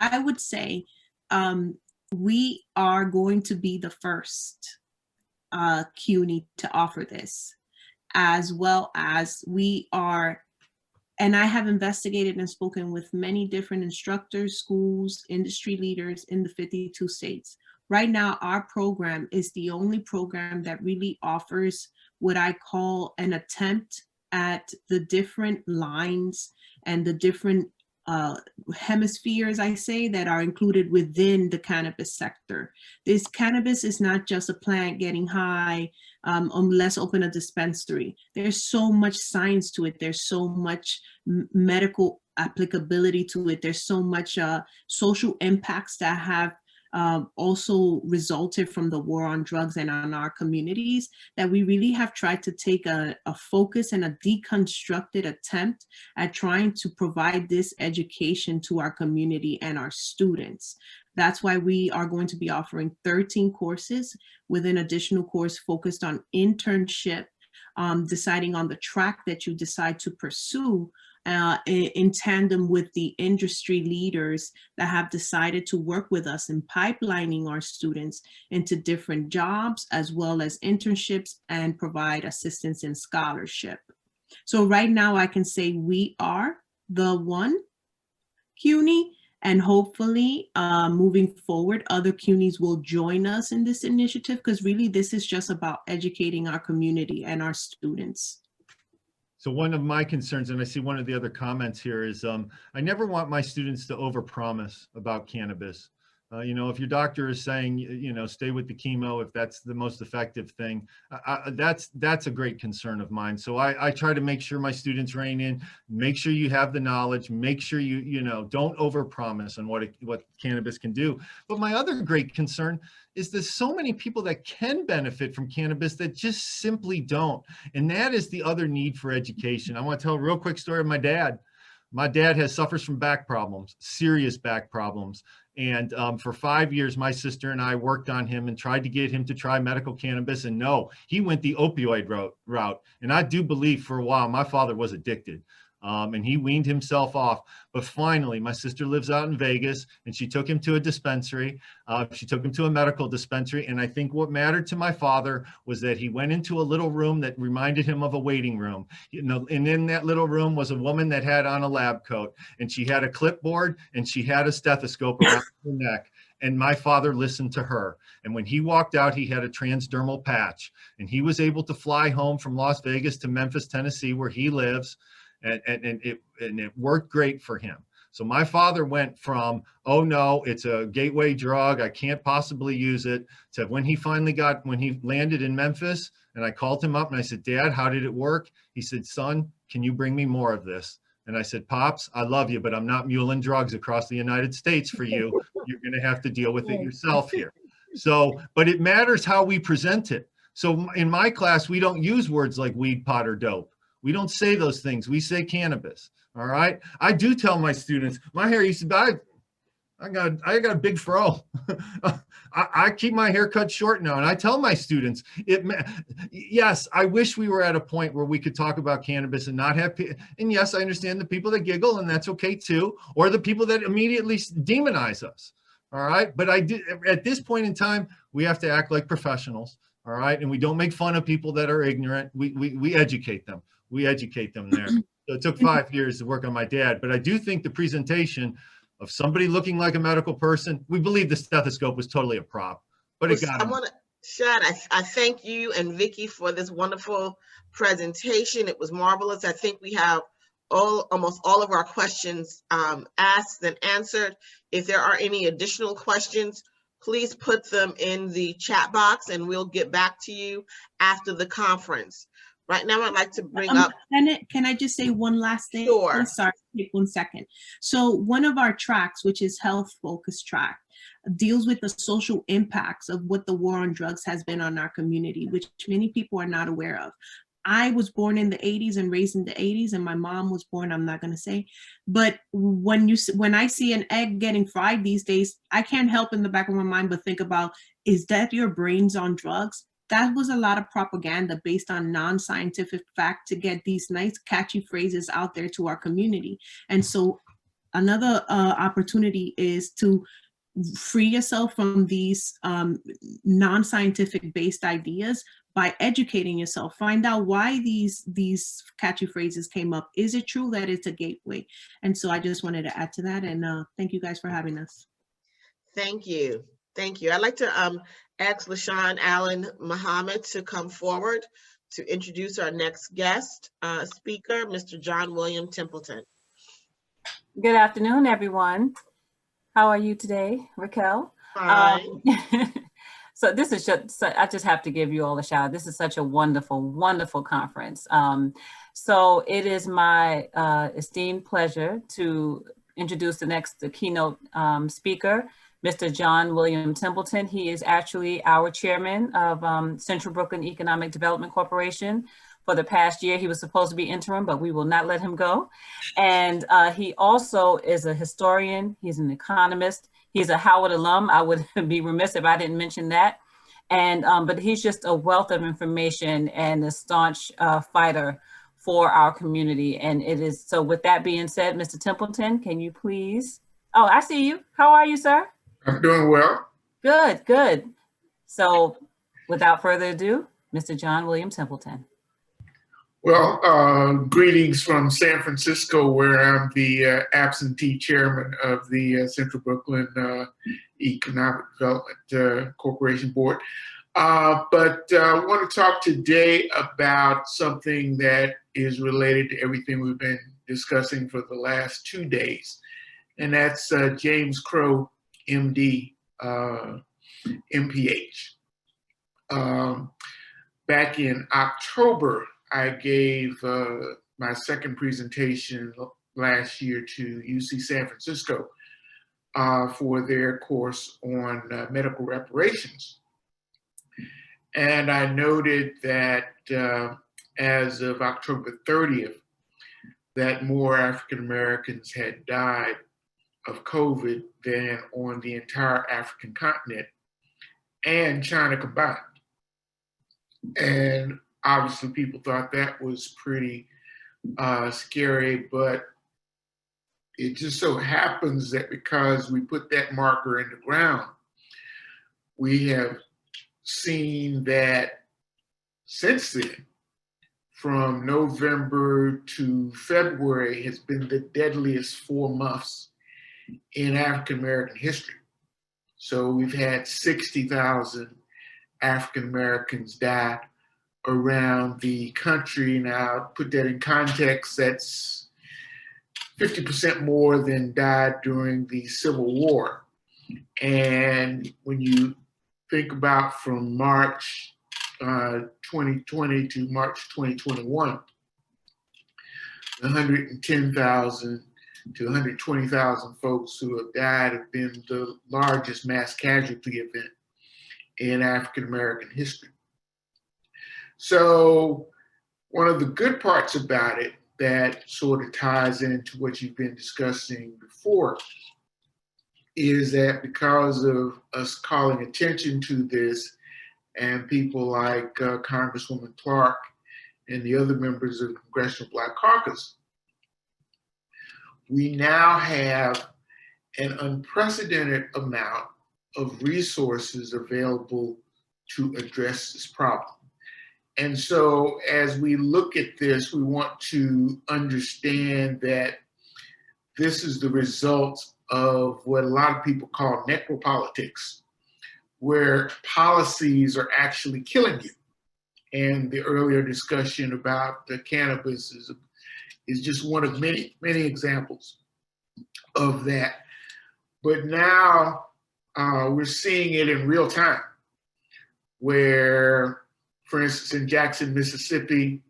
I would say we are going to be the first CUNY to offer this, as well as we are, and I have investigated and spoken with many different instructors, schools, industry leaders in the 52 states. Right now, our program is the only program that really offers what I call an attempt at the different lines and the different hemispheres, I say, that are included within the cannabis sector. This cannabis is not just a plant getting high, let's open a dispensary. There's so much science to it. There's so much medical applicability to it. There's so much social impacts that have also resulted from the war on drugs and on our communities, that we really have tried to take a focus and a deconstructed attempt at trying to provide this education to our community and our students. That's why we are going to be offering 13 courses with an additional course focused on internship, deciding on the track that you decide to pursue, in tandem with the industry leaders that have decided to work with us in pipelining our students into different jobs, as well as internships, and provide assistance in scholarship. So right now I can say we are the one CUNY, and hopefully moving forward, other CUNYs will join us in this initiative, because really this is just about educating our community and our students. So one of my concerns, and I see one of the other comments here, is I never want my students to overpromise about cannabis. You know, if your doctor is saying, you know, stay with the chemo if that's the most effective thing, that's a great concern of mine. So I try to make sure my students rein in, make sure you have the knowledge, make sure you know, don't overpromise on what cannabis can do. But my other great concern is there's so many people that can benefit from cannabis that just simply don't. And that is the other need for education. I want to tell a real quick story of my dad. My dad suffers from back problems, serious back problems. And for 5 years, my sister and I worked on him and tried to get him to try medical cannabis. And no, he went the opioid route. And I do believe for a while, my father was addicted. And he weaned himself off. But finally, my sister lives out in Vegas, and she took him to a dispensary. She took him to a medical dispensary. And I think what mattered to my father was that he went into a little room that reminded him of a waiting room. You know, and in that little room was a woman that had on a lab coat, and she had a clipboard, and she had a stethoscope around her neck. And my father listened to her. And when he walked out, he had a transdermal patch, and he was able to fly home from Las Vegas to Memphis, Tennessee, where he lives. And it worked great for him. So my father went from, oh no, it's a gateway drug, I can't possibly use it, to when he landed in Memphis, and I called him up and I said, Dad, how did it work? He said, son, can you bring me more of this? And I said, Pops, I love you, but I'm not muling drugs across the United States for you. You're going to have to deal with it yourself here. So, but it matters how we present it. So in my class, we don't use words like weed, pot, or dope. We don't say those things. We say cannabis. All right. I do tell my students, my hair used to be, I got a big fro. I keep my hair cut short now. And I tell my students, yes, I wish we were at a point where we could talk about cannabis and not have, and yes, I understand the people that giggle, and that's okay too, or the people that immediately demonize us. All right. But at this point in time, we have to act like professionals. All right. And we don't make fun of people that are ignorant. We educate them. We educate them there. So it took 5 years to work on my dad, but I do think the presentation of somebody looking like a medical person, we believe the stethoscope was totally a prop, but it got him. I want to, Shad, I thank you and Vicky for this wonderful presentation. It was marvelous. I think we have almost all of our questions asked and answered. If there are any additional questions, please put them in the chat box and we'll get back to you after the conference. Right now, I'd like to bring up. Can I just say one last thing? Sure. I'm sorry, take 1 second. So one of our tracks, which is health focused track, deals with the social impacts of what the war on drugs has been on our community, which many people are not aware of. I was born in the 80s and raised in the 80s, and my mom was born, I'm not going to say, but when I see an egg getting fried these days, I can't help in the back of my mind but think about, is that your brains on drugs? That was a lot of propaganda based on non-scientific fact to get these nice catchy phrases out there to our community. And so another opportunity is to free yourself from these non-scientific based ideas by educating yourself. Find out why these catchy phrases came up. Is it true that it's a gateway? And so I just wanted to add to that, and thank you guys for having us. Thank you. Thank you. I'd like to ask LaShawn Allen Muhammad to come forward to introduce our next guest speaker, Mr. John William Templeton. Good afternoon, everyone. How are you today, Raquel? Hi. So this is just, I just have to give you all a shout out. This is such a wonderful, wonderful conference. So it is my esteemed pleasure to introduce the keynote speaker, Mr. John William Templeton. He is actually our chairman of Central Brooklyn Economic Development Corporation. For the past year, he was supposed to be interim, but we will not let him go. And he also is a historian. He's an economist. He's a Howard alum. I would be remiss if I didn't mention that. And but he's just a wealth of information and a staunch fighter for our community. And it is, so with that being said, Mr. Templeton, can you please? Oh, I see you. How are you, sir? I'm doing well. Good, good. So without further ado, Mr. John William Templeton. Well, greetings from San Francisco, where I'm the absentee chairman of the Central Brooklyn Economic Development Corporation Board. But I want to talk today about something that is related to everything we've been discussing for the last 2 days, and that's James Crow, MD, MPH. Back in October, I gave my second presentation last year to UC San Francisco for their course on medical reparations. And I noted that as of October 30th, that more African Americans had died of COVID than on the entire African continent and China combined. And obviously people thought that was pretty scary, but it just so happens that because we put that marker in the ground, we have seen that since then, from November to February, has been the deadliest 4 months in African American history. So we've had 60,000 African Americans die around the country. Now, put that in context, that's 50% more than died during the Civil War. And when you think about from March 2020 to March 2021, 110,000 to 120,000 folks who have died have been the largest mass casualty event in African American history. So one of the good parts about it that sort of ties into what you've been discussing before is that because of us calling attention to this and people like Congresswoman Clark and the other members of the Congressional Black Caucus, we now have an unprecedented amount of resources available to address this problem. And so as we look at this, we want to understand that this is the result of what a lot of people call necropolitics, where policies are actually killing you. And the earlier discussion about the cannabis is just one of many, many examples of that. But now we're seeing it in real time, where, for instance, in Jackson, Mississippi,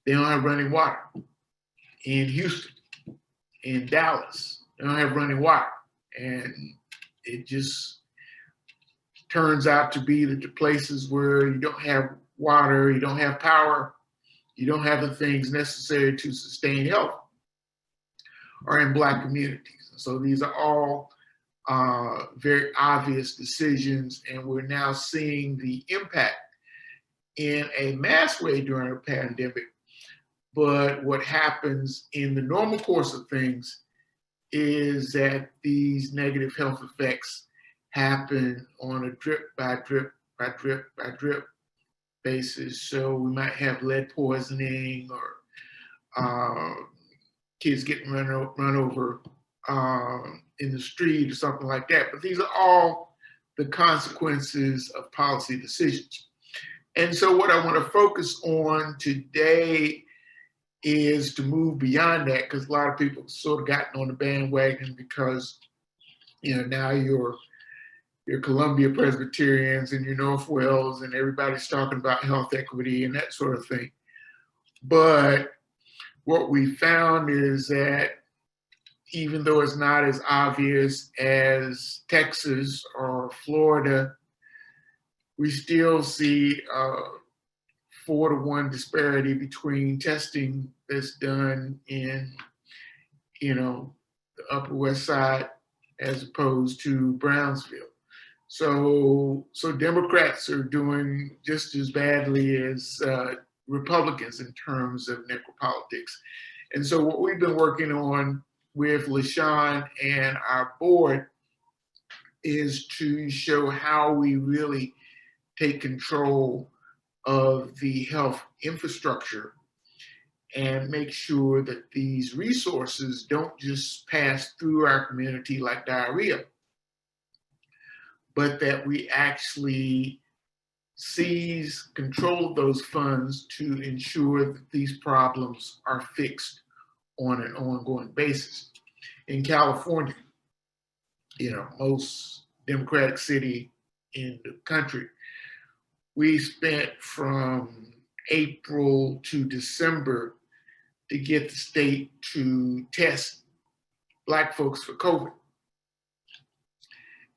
they don't have running water. In Houston, in Dallas, they don't have running water. And it just turns out to be that the places where you don't have water, you don't have power, you don't have the things necessary to sustain health are in Black communities. So these are all very obvious decisions, and we're now seeing the impact in a mass way during a pandemic. But what happens in the normal course of things is that these negative health effects happen on a drip by drip by drip by drip basis. So we might have lead poisoning or kids getting run over in the street or something like that. But these are all the consequences of policy decisions. And so what I want to focus on today is to move beyond that, because a lot of people sort of gotten on the bandwagon because, now your Columbia Presbyterians and your Northwells and everybody's talking about health equity and that sort of thing. But what we found is that even though it's not as obvious as Texas or Florida, we still see a 4-to-1 disparity between testing that's done in, the Upper West Side as opposed to Brownsville. So Democrats are doing just as badly as Republicans in terms of necropolitics. And so what we've been working on with LaShawn and our board is to show how we really take control of the health infrastructure and make sure that these resources don't just pass through our community like diarrhea, but that we actually seize control of those funds to ensure that these problems are fixed on an ongoing basis. In California, most Democratic city in the country, we spent from April to December to get the state to test Black folks for COVID.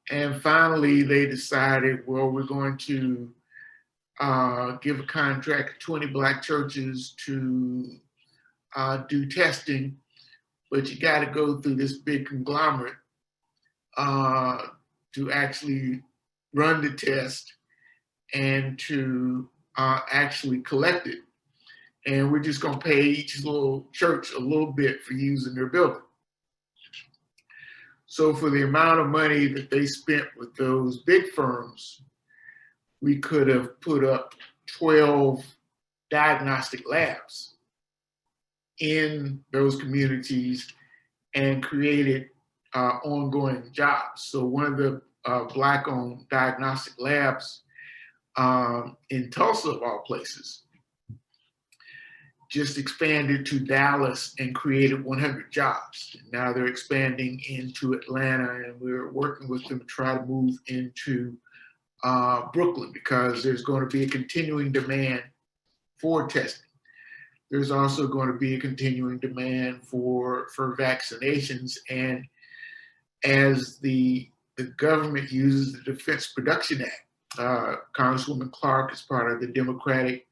And finally, they decided, well, we're going to give a contract to 20 Black churches to do testing, but you got to go through this big conglomerate to actually run the test and to actually collect it. And we're just going to pay each little church a little bit for using their building. So for the amount of money that they spent with those big firms, we could have put up 12 diagnostic labs in those communities and created ongoing jobs. So one of the Black-owned diagnostic labs in Tulsa, of all places, just expanded to Dallas and created 100 jobs. Now they're expanding into Atlanta, and we're working with them to try to move into Brooklyn, because there's going to be a continuing demand for testing. There's also going to be a continuing demand for vaccinations. And as the government uses the Defense Production Act, Congresswoman Clark is part of the Democratic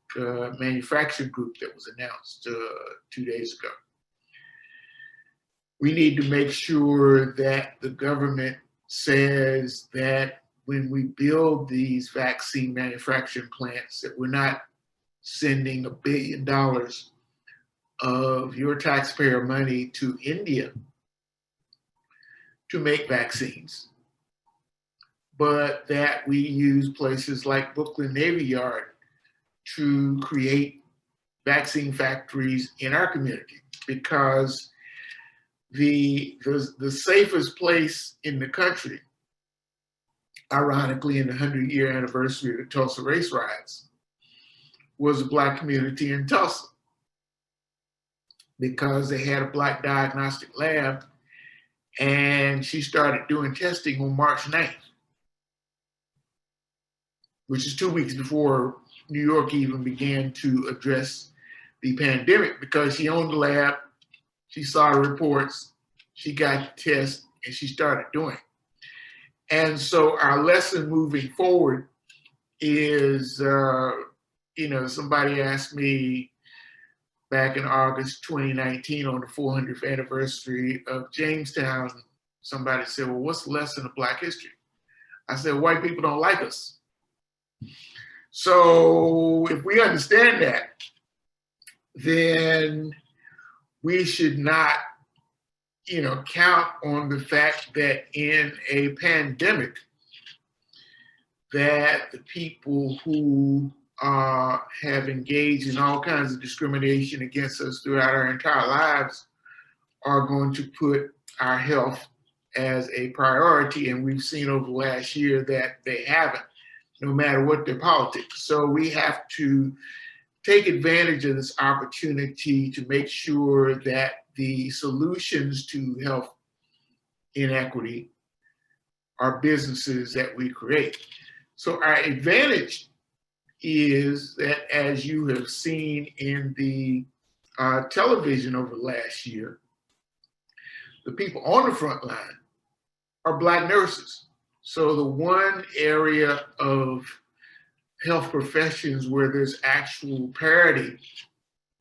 manufacturing group that was announced 2 days ago. We need to make sure that the government says that when we build these vaccine manufacturing plants, that we're not sending $1 billion of your taxpayer money to India to make vaccines, but that we use places like Brooklyn Navy Yard to create vaccine factories in our community, because the safest place in the country, ironically, in the 100-year anniversary of the Tulsa race riots, was a Black community in Tulsa, because they had a Black diagnostic lab, and she started doing testing on March 9th, which is 2 weeks before New York even began to address the pandemic, because she owned the lab, she saw the reports, she got the test, and she started doing it. And so our lesson moving forward is, somebody asked me back in August 2019 on the 400th anniversary of Jamestown, somebody said, well, what's the lesson of Black history? I said, white people don't like us. So if we understand that, then we should not, count on the fact that in a pandemic, that the people who have engaged in all kinds of discrimination against us throughout our entire lives are going to put our health as a priority, and we've seen over the last year that they haven't, no matter what their politics. So we have to take advantage of this opportunity to make sure that the solutions to health inequity are businesses that we create. So our advantage is that, as you have seen in the television over the last year, the people on the front line are Black nurses. So the one area of health professions where there's actual parity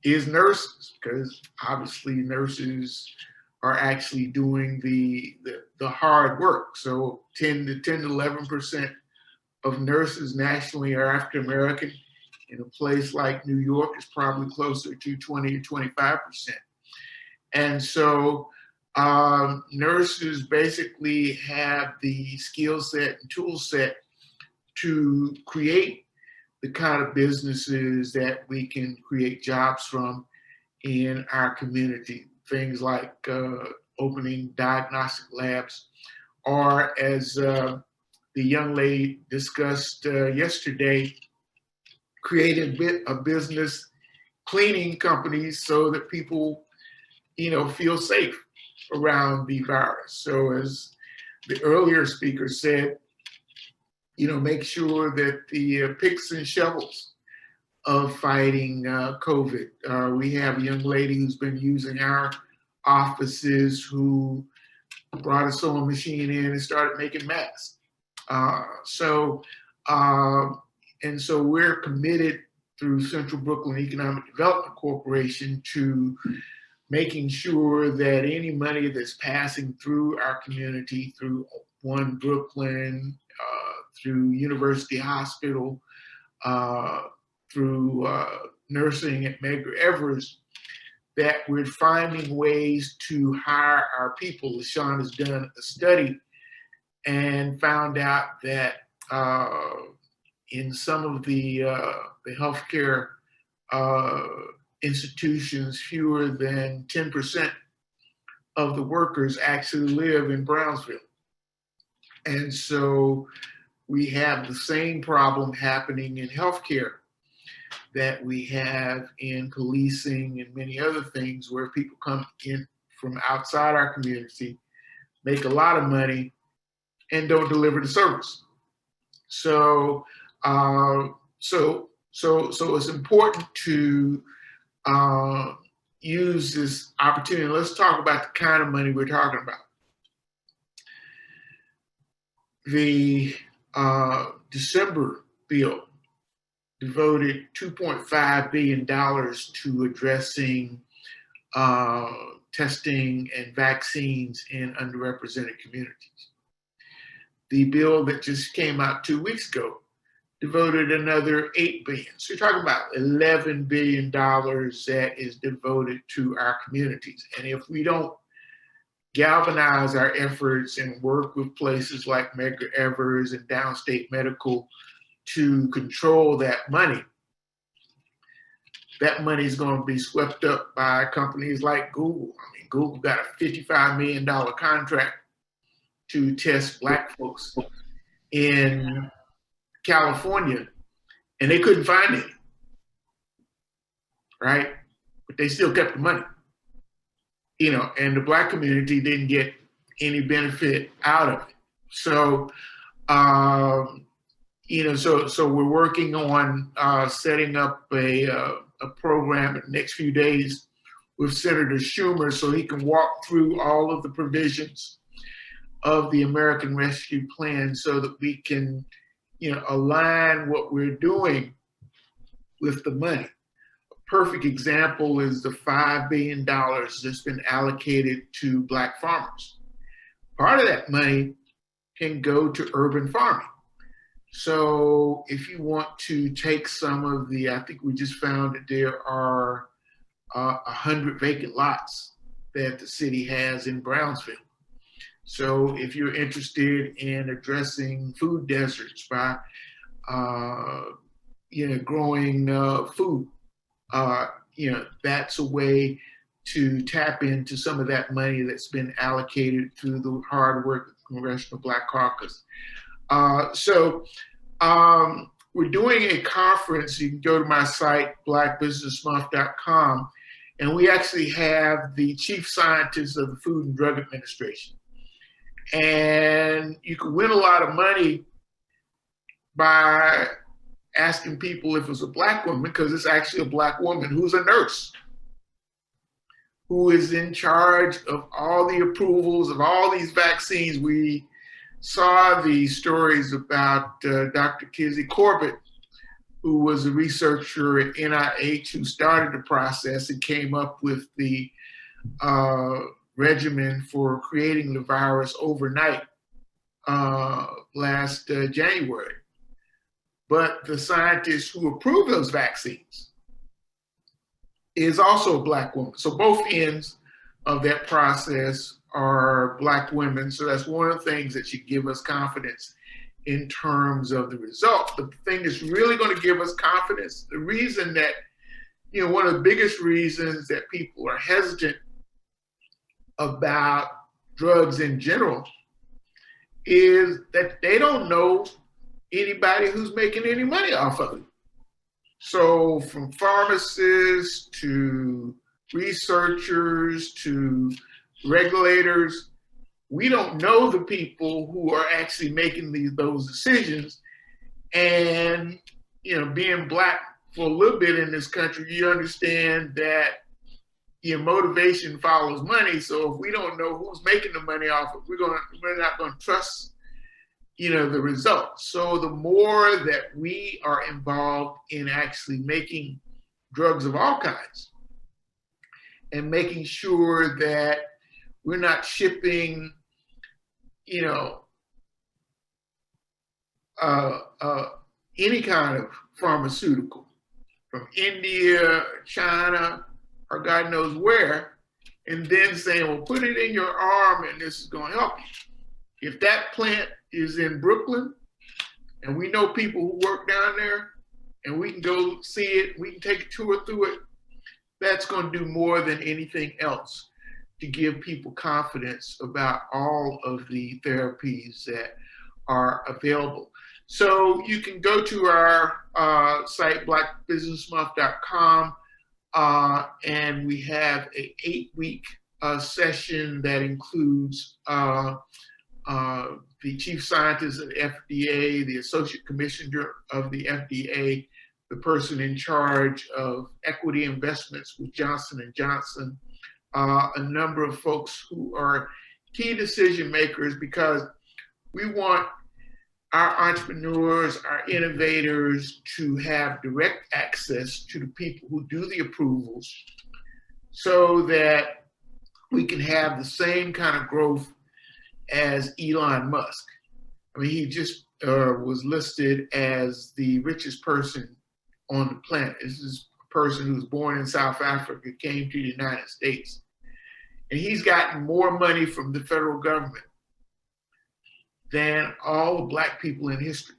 is nurses, because obviously nurses are actually doing the hard work. So 10 to 11% of nurses nationally are African American. In a place like New York, it's probably closer to 20 to 25%. And so nurses basically have the skill set and tool set to create the kind of businesses that we can create jobs from in our community. Things like opening diagnostic labs, or as the young lady discussed yesterday, creating a business cleaning companies so that people, feel safe around the virus. So as the earlier speaker said, make sure that the picks and shovels of fighting COVID. We have a young lady who's been using our offices who brought a sewing machine in and started making masks. So we're committed through Central Brooklyn Economic Development Corporation to making sure that any money that's passing through our community, through One Brooklyn, through University Hospital, through nursing at Medgar Evers, that we're finding ways to hire our people. Sean has done a study and found out that in some of the healthcare institutions, fewer than 10% of the workers actually live in Brownsville. And so we have the same problem happening in healthcare that we have in policing and many other things, where people come in from outside our community, make a lot of money, and don't deliver the service. So it's important to use this opportunity. Let's talk about the kind of money we're talking about. The December bill devoted $2.5 billion to addressing testing and vaccines in underrepresented communities. The bill that just came out 2 weeks ago devoted another $8 billion. So you're talking about $11 billion that is devoted to our communities. And if we don't galvanize our efforts and work with places like Medgar Evers and Downstate Medical to control that money is going to be swept up by companies like Google. I mean, Google got a $55 million contract to test Black folks in California, and they couldn't find any, right? But they still kept the money, and the Black community didn't get any benefit out of it. So, so we're working on setting up a program in the next few days with Senator Schumer so he can walk through all of the provisions of the American Rescue Plan so that we can, align what we're doing with the money. A perfect example is the $5 billion that's been allocated to Black farmers. Part of that money can go to urban farming. So if you want to take some of the, I think we just found that there are 100 vacant lots that the city has in Brownsville. So if you're interested in addressing food deserts by, growing food, that's a way to tap into some of that money that's been allocated through the hard work of the Congressional Black Caucus. We're doing a conference. You can go to my site, blackbusinessmonth.com, and we actually have the chief scientist of the Food and Drug Administration. And you can win a lot of money by asking people if it's a Black woman, because it's actually a Black woman who's a nurse, who is in charge of all the approvals of all these vaccines. We saw the stories about Dr. Kizzy Corbett, who was a researcher at NIH who started the process and came up with the regimen for creating the virus overnight last January. But the scientist who approved those vaccines is also a Black woman. So both ends of that process are Black women. So that's one of the things that should give us confidence in terms of the results. But the thing that's really going to give us confidence, the reason that, one of the biggest reasons that people are hesitant about drugs in general is that they don't know anybody who's making any money off of it. So from pharmacists to researchers to regulators, we don't know the people who are actually making those decisions. And, being Black for a little bit in this country, you understand that motivation follows money. So if we don't know who's making the money off it, we're not going to trust, the results. So the more that we are involved in actually making drugs of all kinds and making sure that we're not shipping, any kind of pharmaceutical from India, China, or God knows where, and then saying, well, put it in your arm and this is going to help you. If that plant is in Brooklyn and we know people who work down there and we can go see it, we can take a tour through it, that's going to do more than anything else to give people confidence about all of the therapies that are available. So you can go to our site, blackbusinessmonth.com, and we have an 8-week session that includes the chief scientist of the FDA, the associate commissioner of the FDA, the person in charge of equity investments with Johnson & Johnson, a number of folks who are key decision makers, because we want our entrepreneurs, our innovators to have direct access to the people who do the approvals so that we can have the same kind of growth as Elon Musk. I mean, he just was listed as the richest person on the planet. This is a person who was born in South Africa, came to the United States. And he's gotten more money from the federal government than all the Black people in history.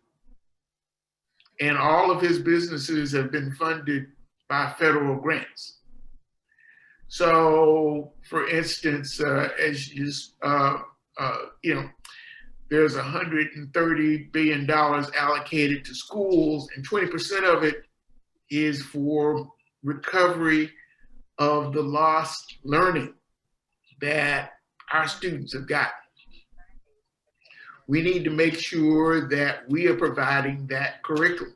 And all of his businesses have been funded by federal grants. So, for instance, as you there's $130 billion allocated to schools, and 20% of it is for recovery of the lost learning that our students have gotten. We need to make sure that we are providing that curriculum.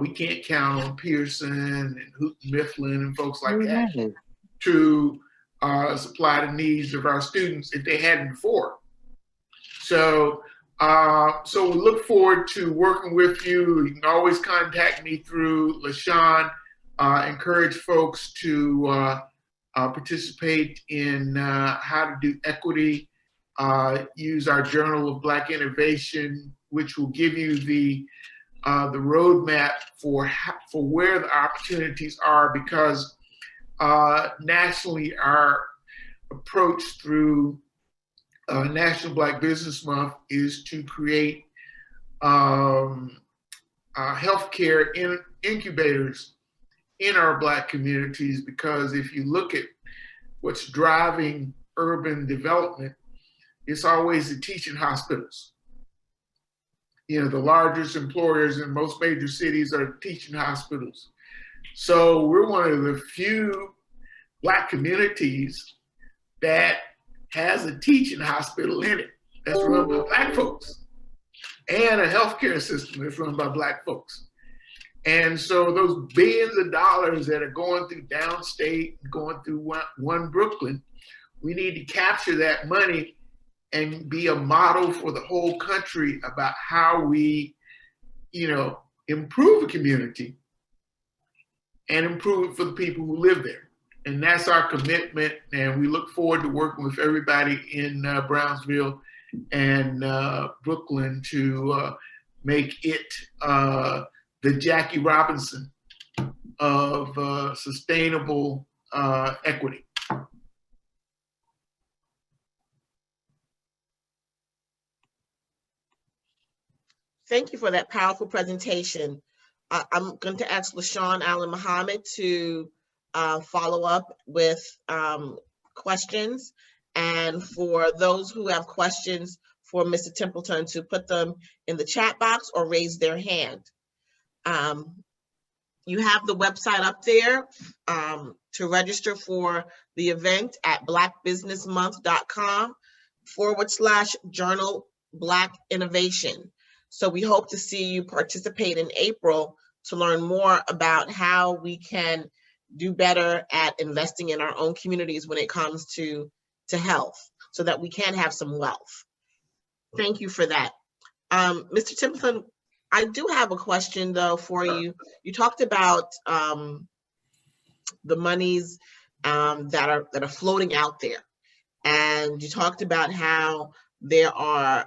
We can't count on Pearson and Houghton Mifflin and folks like that to supply the needs of our students if they hadn't before. So we look forward to working with you. You can always contact me through LaShawn. Encourage folks to participate in how to do equity. Use our Journal of Black Innovation, which will give you the roadmap for where the opportunities are, because nationally our approach through National Black Business Month is to create healthcare incubators in our Black communities, because if you look at what's driving urban development, it's always the teaching hospitals. You know, the largest employers in most major cities are teaching hospitals. So we're one of the few Black communities that has a teaching hospital in it that's run by Black folks, and a healthcare system that's run by Black folks. And so those billions of dollars that are going through downstate, going through one Brooklyn, we need to capture that money and be a model for the whole country about how we, you know, improve a community and improve it for the people who live there. And that's our commitment. And we look forward to working with everybody in Brownsville and Brooklyn to make it the Jackie Robinson of sustainable equity. Thank you for that powerful presentation. I'm going to ask LaShawn Allen Muhammad to follow up with questions, and for those who have questions for Mr. Templeton to put them in the chat box or raise their hand. You have the website up there to register for the event at blackbusinessmonth.com/journal Black Innovation. So we hope to see you participate in April to learn more about how we can do better at investing in our own communities when it comes to health, so that we can have some wealth. Thank you for that. Mr. Templeton, I do have a question though for you. You talked about the monies that are floating out there, and you talked about how there are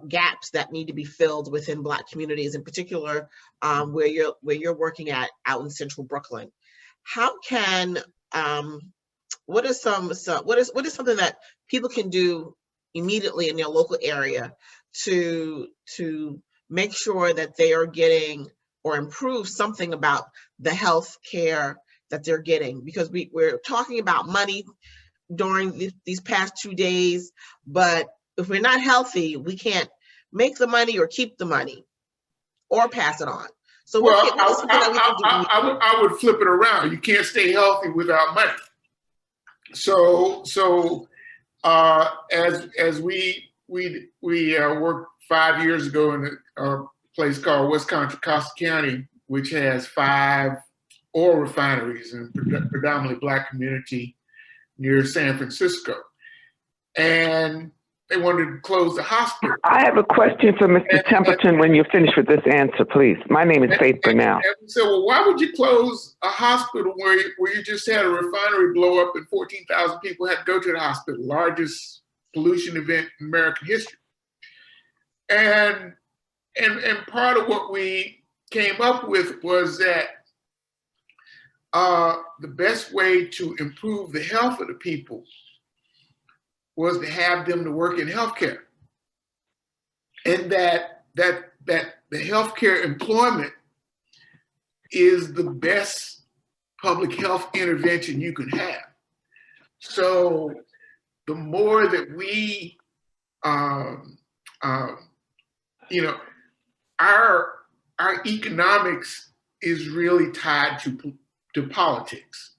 gaps that need to be filled within Black communities, in particular where you're working at out in Central Brooklyn. How can what is something that people can do immediately in their local area to make sure that they are getting or improve something about the health care that they're getting? Because we're talking about money during these past 2 days, but if we're not healthy, we can't make the money or keep the money or pass it on. So well, what is something that we can do? I would flip it around. You can't stay healthy without money. So as we worked 5 years ago in a place called Costa County, which has 5 oil refineries in predominantly Black community near San Francisco, and they wanted to close the hospital. I have a question for Mr. Templeton when you're finished with this answer, please. My name is Faith Burnell. And so, well, why would you close a hospital where you just had a refinery blow up and 14,000 people had to go to the hospital, largest pollution event in American history? And part of what we came up with was that the best way to improve the health of the people was to have them to work in healthcare, and that the healthcare employment is the best public health intervention you can have. So the more that we, you know, our economics is really tied to politics.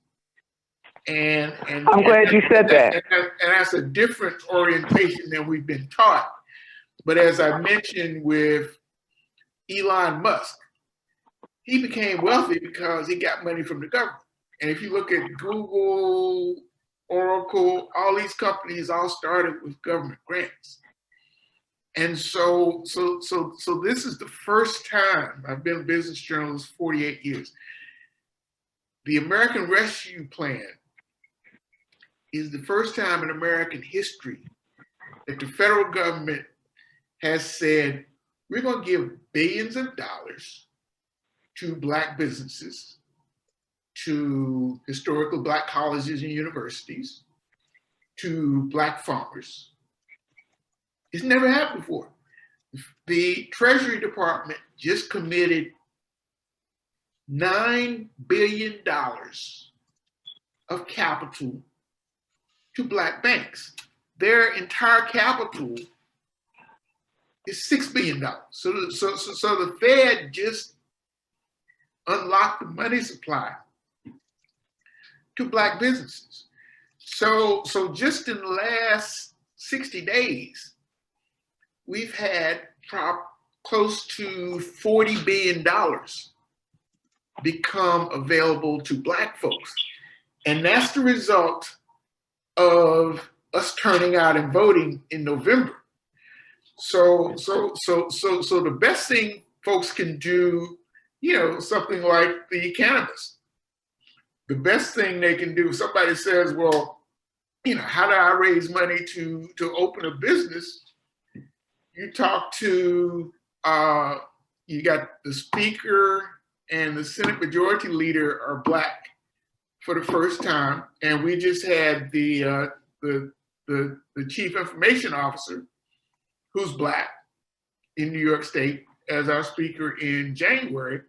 And I'm glad you said that. And that's a different orientation than we've been taught. But as I mentioned with Elon Musk, he became wealthy because he got money from the government. And if you look at Google, Oracle, all these companies all started with government grants. And so this is the first time, I've been a business journalist 48 years. The American Rescue Plan is the first time in American history that the federal government has said, we're going to give billions of dollars to Black businesses, to historically Black colleges and universities, to Black farmers. It's never happened before. The Treasury Department just committed $9 billion of capital to Black banks. Their entire capital is $6 billion. So the Fed just unlocked the money supply to Black businesses. So just in the last 60 days, we've had close to $40 billion become available to Black folks. And that's the result of us turning out and voting in November. So the best thing folks can do, something like the cannabis. The best thing they can do, somebody says, well, how do I raise money to open a business? You talk to, you got the speaker and the Senate Majority Leader are Black for the first time. And we just had the Chief Information Officer, who's Black in New York State, as our speaker in January.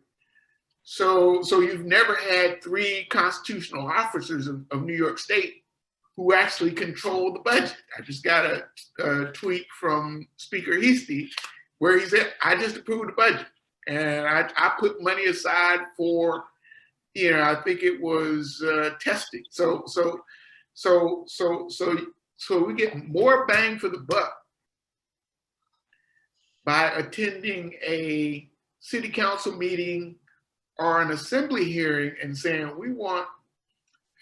So you've never had 3 constitutional officers of New York State who actually control the budget. I just got a tweet from Speaker Heastie where he said, I just approved the budget. And I put money aside for, I think it was testing. So we get more bang for the buck by attending a city council meeting or an assembly hearing and saying, we want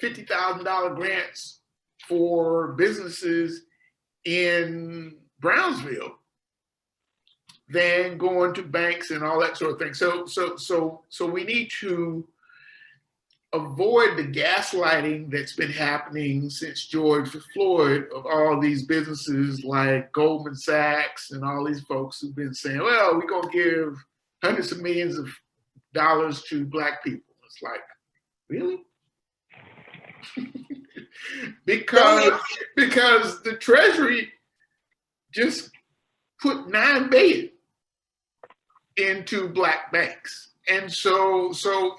$50,000 grants for businesses in Brownsville, than going to banks and all that sort of thing. So we need to avoid the gaslighting that's been happening since George Floyd of all these businesses like Goldman Sachs and all these folks who've been saying, well, we're gonna give hundreds of millions of dollars to Black people. It's like, really? because the Treasury just put $9 billion into Black banks. And so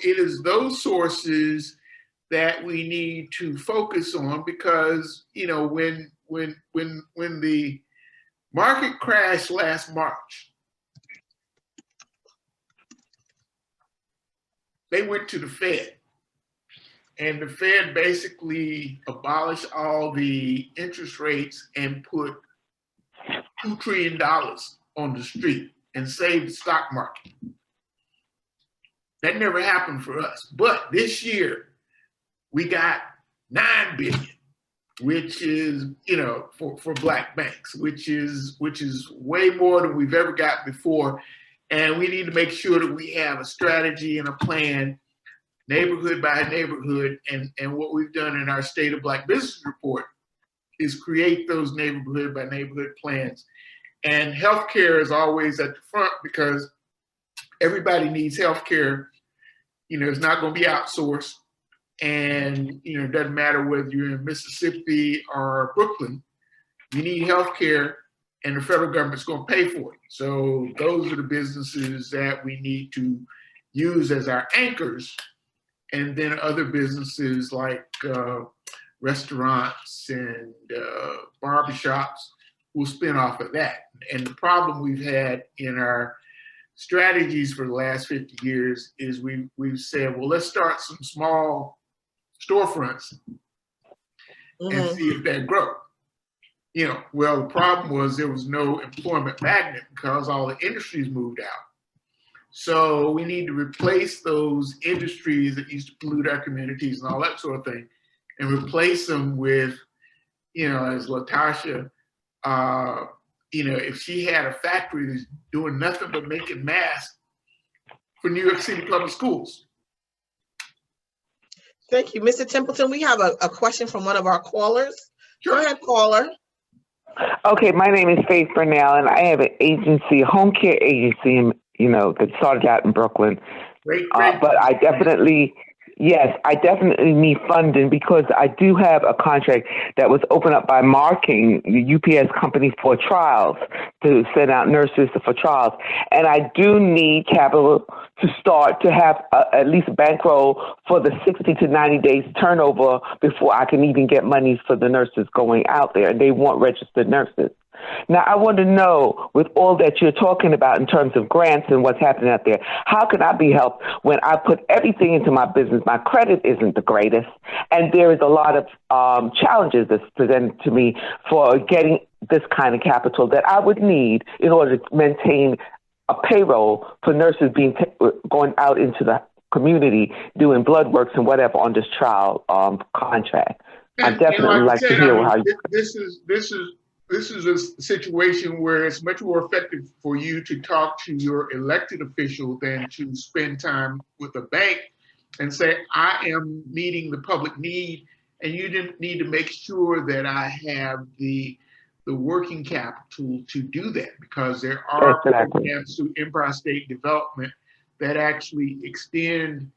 it is those sources that we need to focus on, because when the market crashed last March, they went to the Fed, and the Fed basically abolished all the interest rates and put $2 trillion on the street and saved the stock market. That never happened for us. But this year, we got $9 billion, which is, for Black banks, which is way more than we've ever got before. And we need to make sure that we have a strategy and a plan, neighborhood by neighborhood. And what we've done in our State of Black Business Report is create those neighborhood by neighborhood plans. And healthcare is always at the front, because everybody needs healthcare. It's not going to be outsourced. And, it doesn't matter whether you're in Mississippi or Brooklyn, you need healthcare, and the federal government's going to pay for it. So those are the businesses that we need to use as our anchors. And then other businesses like restaurants and barbershops will spin off of that. And the problem we've had in our strategies for the last 50 years is we've said, well, let's start some small storefronts and see if that grows. Well, the problem was there was no employment magnet because all the industries moved out. So we need to replace those industries that used to pollute our communities and all that sort of thing, and replace them with, as Latasha, if she had a factory that's doing nothing but making masks for New York City public schools. Thank you. Mr. Templeton, we have a question from one of our callers. Sure. Go ahead, caller. Okay, my name is Faith Burnell, and I have an agency, a home care agency, that started out in Brooklyn. Great. But I definitely Yes, I definitely need funding because I do have a contract that was opened up by Marking, the UPS company, for trials, to send out nurses for trials. And I do need capital to start to have at least a bankroll for the 60 to 90 days turnover before I can even get money for the nurses going out there. And they want registered nurses. Now, I want to know, with all that you're talking about in terms of grants and what's happening out there, how can I be helped when I put everything into my business? My credit isn't the greatest, and there is a lot of challenges that's presented to me for getting this kind of capital that I would need in order to maintain a payroll for nurses going out into the community doing blood works and whatever on this trial contract. I definitely like like I to said, hear I mean, how you. This is a situation where it's much more effective for you to talk to your elected official than to spend time with a bank and say, I am meeting the public need, and you didn't need to make sure that I have the working capital to do that, because there are programs through Empire State Development that actually extend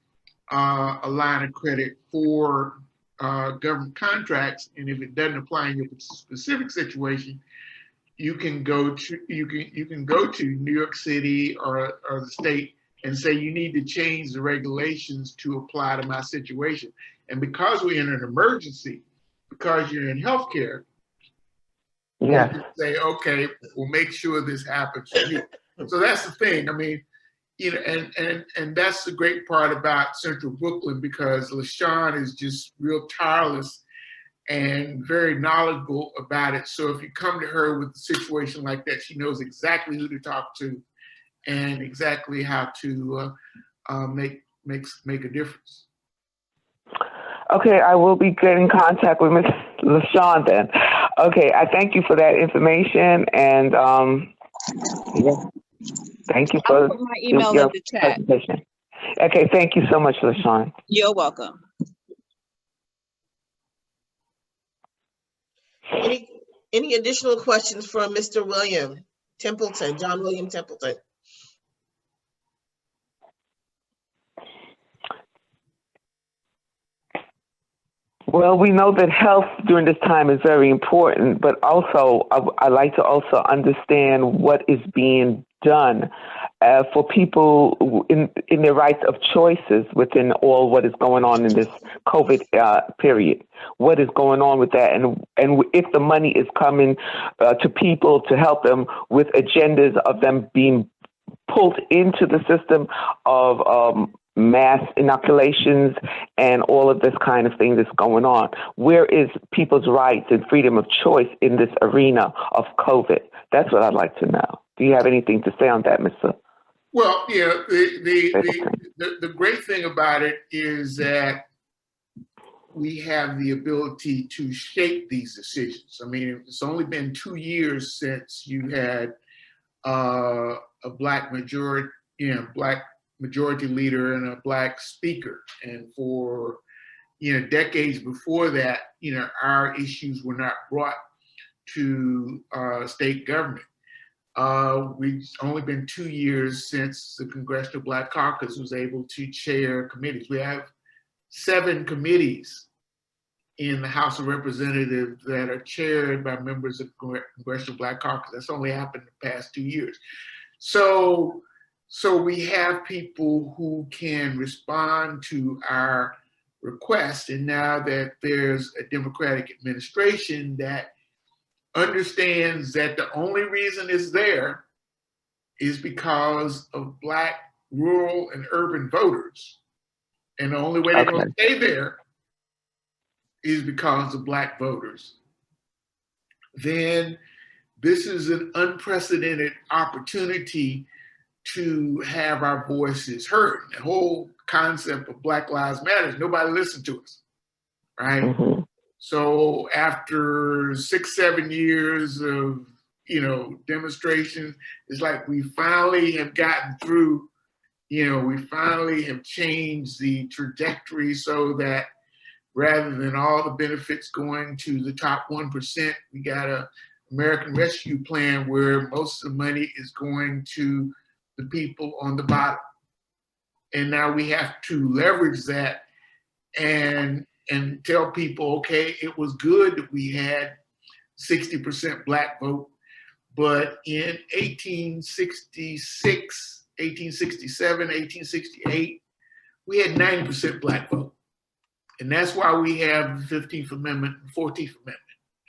a line of credit for government contracts, and if it doesn't apply in your specific situation, you can go to New York City or the state and say you need to change the regulations to apply to my situation. And because we're in an emergency, because you're in healthcare, Yeah. you can say, okay, we'll make sure this happens for you. So that's the thing. I mean, you know, and that's the great part about Central Brooklyn, because LaShawn is just real tireless and very knowledgeable about it. So if you come to her with a situation like that, she knows exactly who to talk to and exactly how to make a difference. Okay, I will be getting in contact with Ms. LaShawn then. Okay, I thank you for that information, and yeah. Thank you I'll for put my email your in the chat. presentation. Okay, thank you so much, LaShawn. You're welcome. Any additional questions for Mr. William Templeton, John William Templeton? Well, we know that health during this time is very important, but also I like to also understand what is being done for people in their rights of choices within all what is going on in this COVID period. What is going on with that, and if the money is coming to people to help them with agendas of them being pulled into the system of mass inoculations and all of this kind of thing that's going on. Where is people's rights and freedom of choice in this arena of COVID? That's what I'd like to know. Do you have anything to say on that, Mr.? Well, yeah, the great thing about it is that we have the ability to shape these decisions. I mean, it's only been 2 years since you had a Black majority leader and a Black speaker. And for, decades before that, our issues were not brought to state government. We've only been 2 years since the Congressional Black Caucus was able to chair committees. We have 7 committees in the House of Representatives that are chaired by members of the Congressional Black Caucus. That's only happened in the past 2 years. So we have people who can respond to our request. And now that there's a Democratic administration that understands that the only reason it's there is because of Black rural and urban voters. And the only way they're going to stay there is because of Black voters. Then this is an unprecedented opportunity to have our voices heard. The whole concept of Black Lives Matter, nobody listened to us, right? Mm-hmm. So after 6-7 years of, demonstrations, it's like we finally have gotten through, we finally have changed the trajectory so that rather than all the benefits going to the top 1%, we got a American Rescue Plan where most of the money is going to the people on the bottom. And now we have to leverage that and tell people, okay, it was good that we had 60% Black vote, but in 1866, 1867, 1868, we had 90% Black vote. And that's why we have the 15th Amendment and 14th Amendment.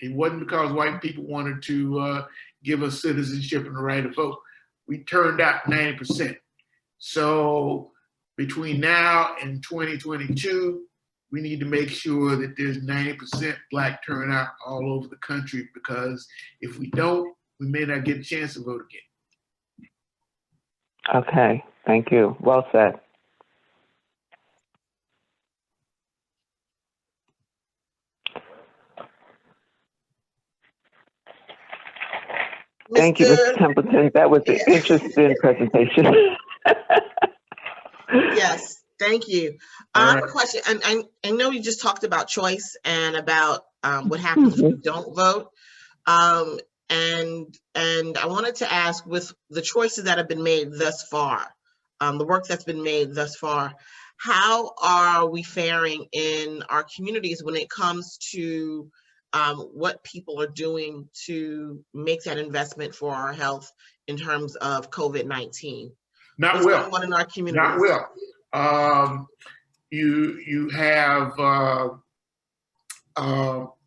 It wasn't because white people wanted to give us citizenship and the right to vote. We turned out 90%. So between now and 2022, we need to make sure that there's 90% Black turnout all over the country, because if we don't, we may not get a chance to vote again. Okay, thank you. Well said. Thank you, Mr. Templeton. That was an interesting presentation. Yes, thank you. I have a question, and I know you just talked about choice and about what happens if we don't vote. And I wanted to ask, with the choices that have been made thus far, the work that's been made thus far, how are we faring in our communities when it comes to what people are doing to make that investment for our health in terms of COVID-19? Not well. Going on in our communities? Not well. You have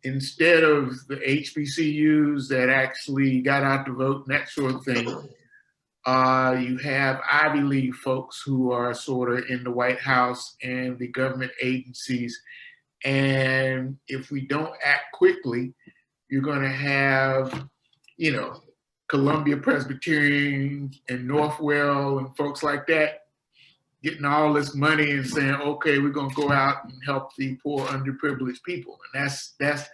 instead of the HBCUs that actually got out to vote and that sort of thing, you have Ivy League folks who are sort of in the White House and the government agencies. And if we don't act quickly, you're going to have, Columbia Presbyterian and Northwell and folks like that getting all this money and saying, okay, we're going to go out and help the poor, underprivileged people. And that's the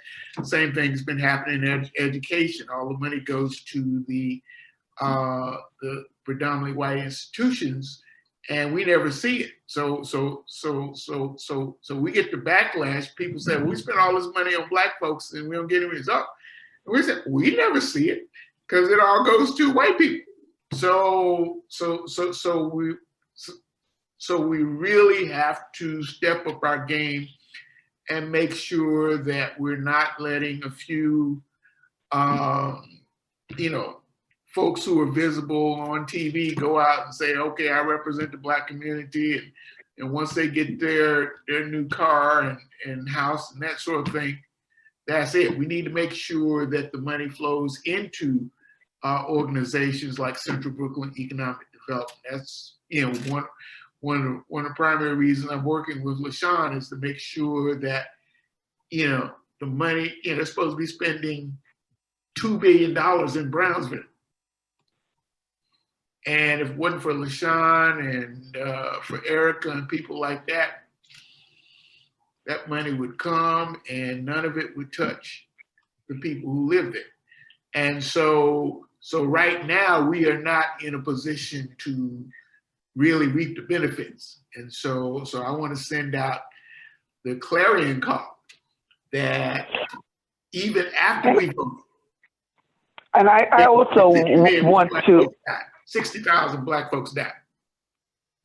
same thing that's been happening in education. All the money goes to the predominantly white institutions, and we never see it. So we get the backlash. People say, well, we spent all this money on Black folks and we don't get any result. And we said, we never see it because it all goes to white people. So we really have to step up our game and make sure that we're not letting a few, folks who are visible on TV go out and say, okay, I represent the Black community. And once they get their new car and house and that sort of thing, that's it. We need to make sure that the money flows into organizations like Central Brooklyn Economic Development. That's, one of the primary reasons I'm working with LaShawn is to make sure that, the money, they're supposed to be spending $2 billion in Brownsville. And if it wasn't for LaShawn and for Erica and people like that, that money would come and none of it would touch the people who live there. And so right now we are not in a position to really reap the benefits. And so I want to send out the clarion call that even after we vote, and I also want to 60,000 Black folks died.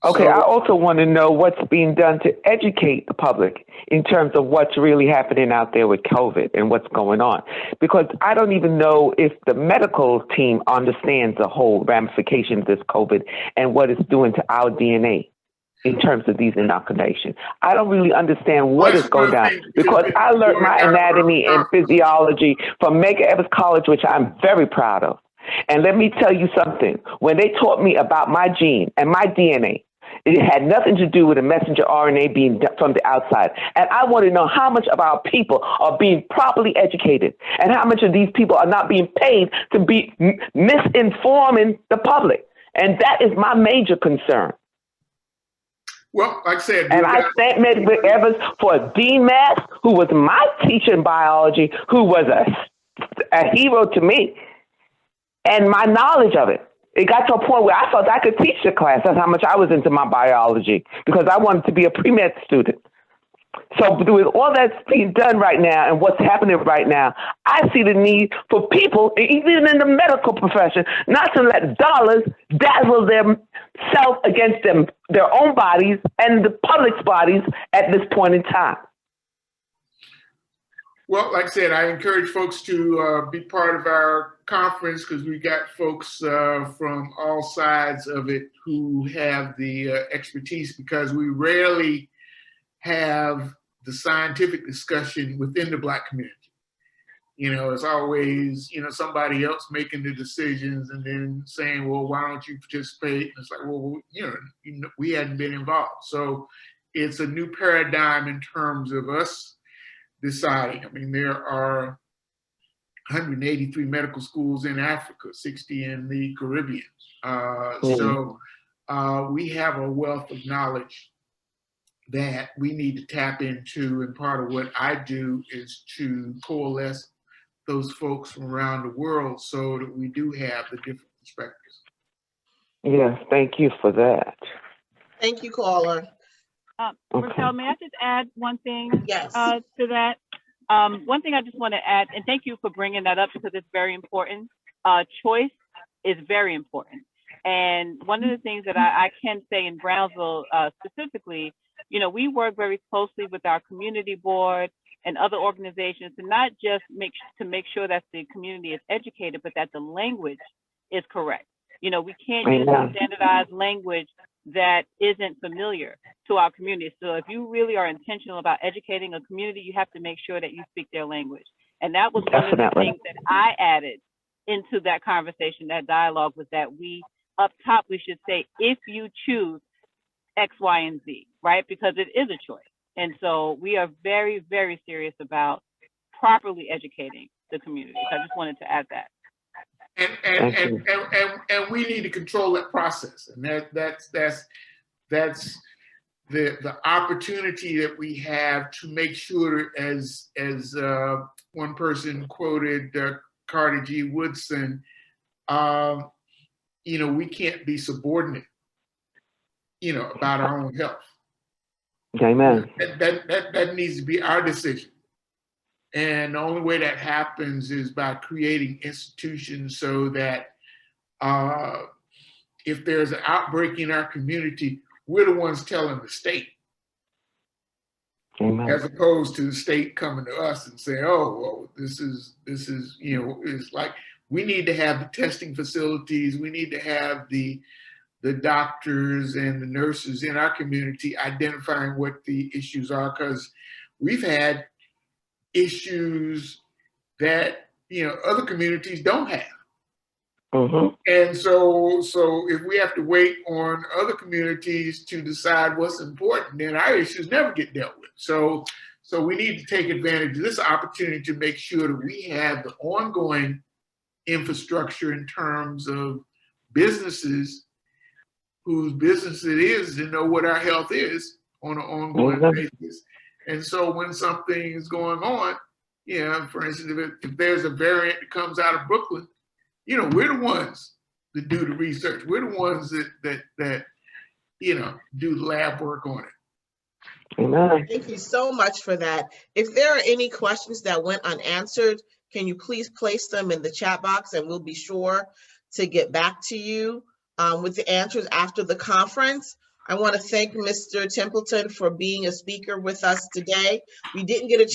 Okay, I also want to know what's being done to educate the public in terms of what's really happening out there with COVID and what's going on. Because I don't even know if the medical team understands the whole ramifications of this COVID and what it's doing to our DNA in terms of these inoculations. I don't really understand what is going on, because I learned my anatomy and physiology from Medgar Evers College, which I'm very proud of. And let me tell you something. When they taught me about my gene and my DNA, it had nothing to do with a messenger RNA being from the outside. And I want to know how much of our people are being properly educated and how much of these people are not being paid to be misinforming the public. And that is my major concern. Well, like I said, and I thank Medgar Evers for Dean Mass, who was my teacher in biology, who was a hero to me, and my knowledge of it. It got to a point where I felt I could teach the class. That's how much I was into my biology, because I wanted to be a pre-med student. So with all that's being done right now and what's happening right now, I see the need for people, even in the medical profession, not to let dollars dazzle self against them, their own bodies and the public's bodies at this point in time? Well, like I said, I encourage folks to be part of our conference because we got folks from all sides of it who have the expertise, because we rarely have the scientific discussion within the Black community. You know, it's always, you know, somebody else making the decisions and then saying, well, why don't you participate? And it's like, well, you know, we hadn't been involved. So it's a new paradigm in terms of us deciding. I mean, there are 183 medical schools in Africa, 60 in the Caribbean. So we have a wealth of knowledge that we need to tap into. And part of what I do is to coalesce those folks from around the world so that we do have the different perspectives. Yes, thank you for that. Thank you, caller. Rochelle, may I just add one thing Yes. to that? One thing I just want to add, and thank you for bringing that up because it's very important. Choice is very important. And one of the things that I can say in Brownsville specifically, you know, we work very closely with our community board and other organizations to not just make sure that the community is educated, but that the language is correct. You know, we can't use standardized language that isn't familiar to our community. So if you really are intentional about educating a community, you have to make sure that you speak their language. And that was one of the things that I added into that conversation, that dialogue, was that we, up top, we should say, if you choose X, Y, and Z, right? Because it is a choice. And so we are very, very serious about properly educating the community. So I just wanted to add that. And we need to control that process. And that's the opportunity that we have to make sure, as one person quoted Carter G. Woodson, you know, we can't be subordinate, you know, about our own health. Amen. That needs to be our decision. And the only way that happens is by creating institutions so that if there's an outbreak in our community, we're the ones telling the state. Amen. As opposed to the state coming to us and saying, oh, well, this is, you know, it's like, we need to have the testing facilities. We need to have the doctors and the nurses in our community identifying what the issues are, because we've had issues that, you know, other communities don't have. And so if we have to wait on other communities to decide what's important, then our issues never get dealt with. So we need to take advantage of this opportunity to make sure that we have the ongoing infrastructure in terms of businesses whose business it is to know what our health is on an ongoing basis. And so when something is going on, you know, for instance, if there's a variant that comes out of Brooklyn, you know, we're the ones that do the research. We're the ones that you know, do the lab work on it. Amen. Thank you so much for that. If there are any questions that went unanswered, can you please place them in the chat box and we'll be sure to get back to you with the answers after the conference. I want to thank Mr. Templeton for being a speaker with us today. We didn't get a chance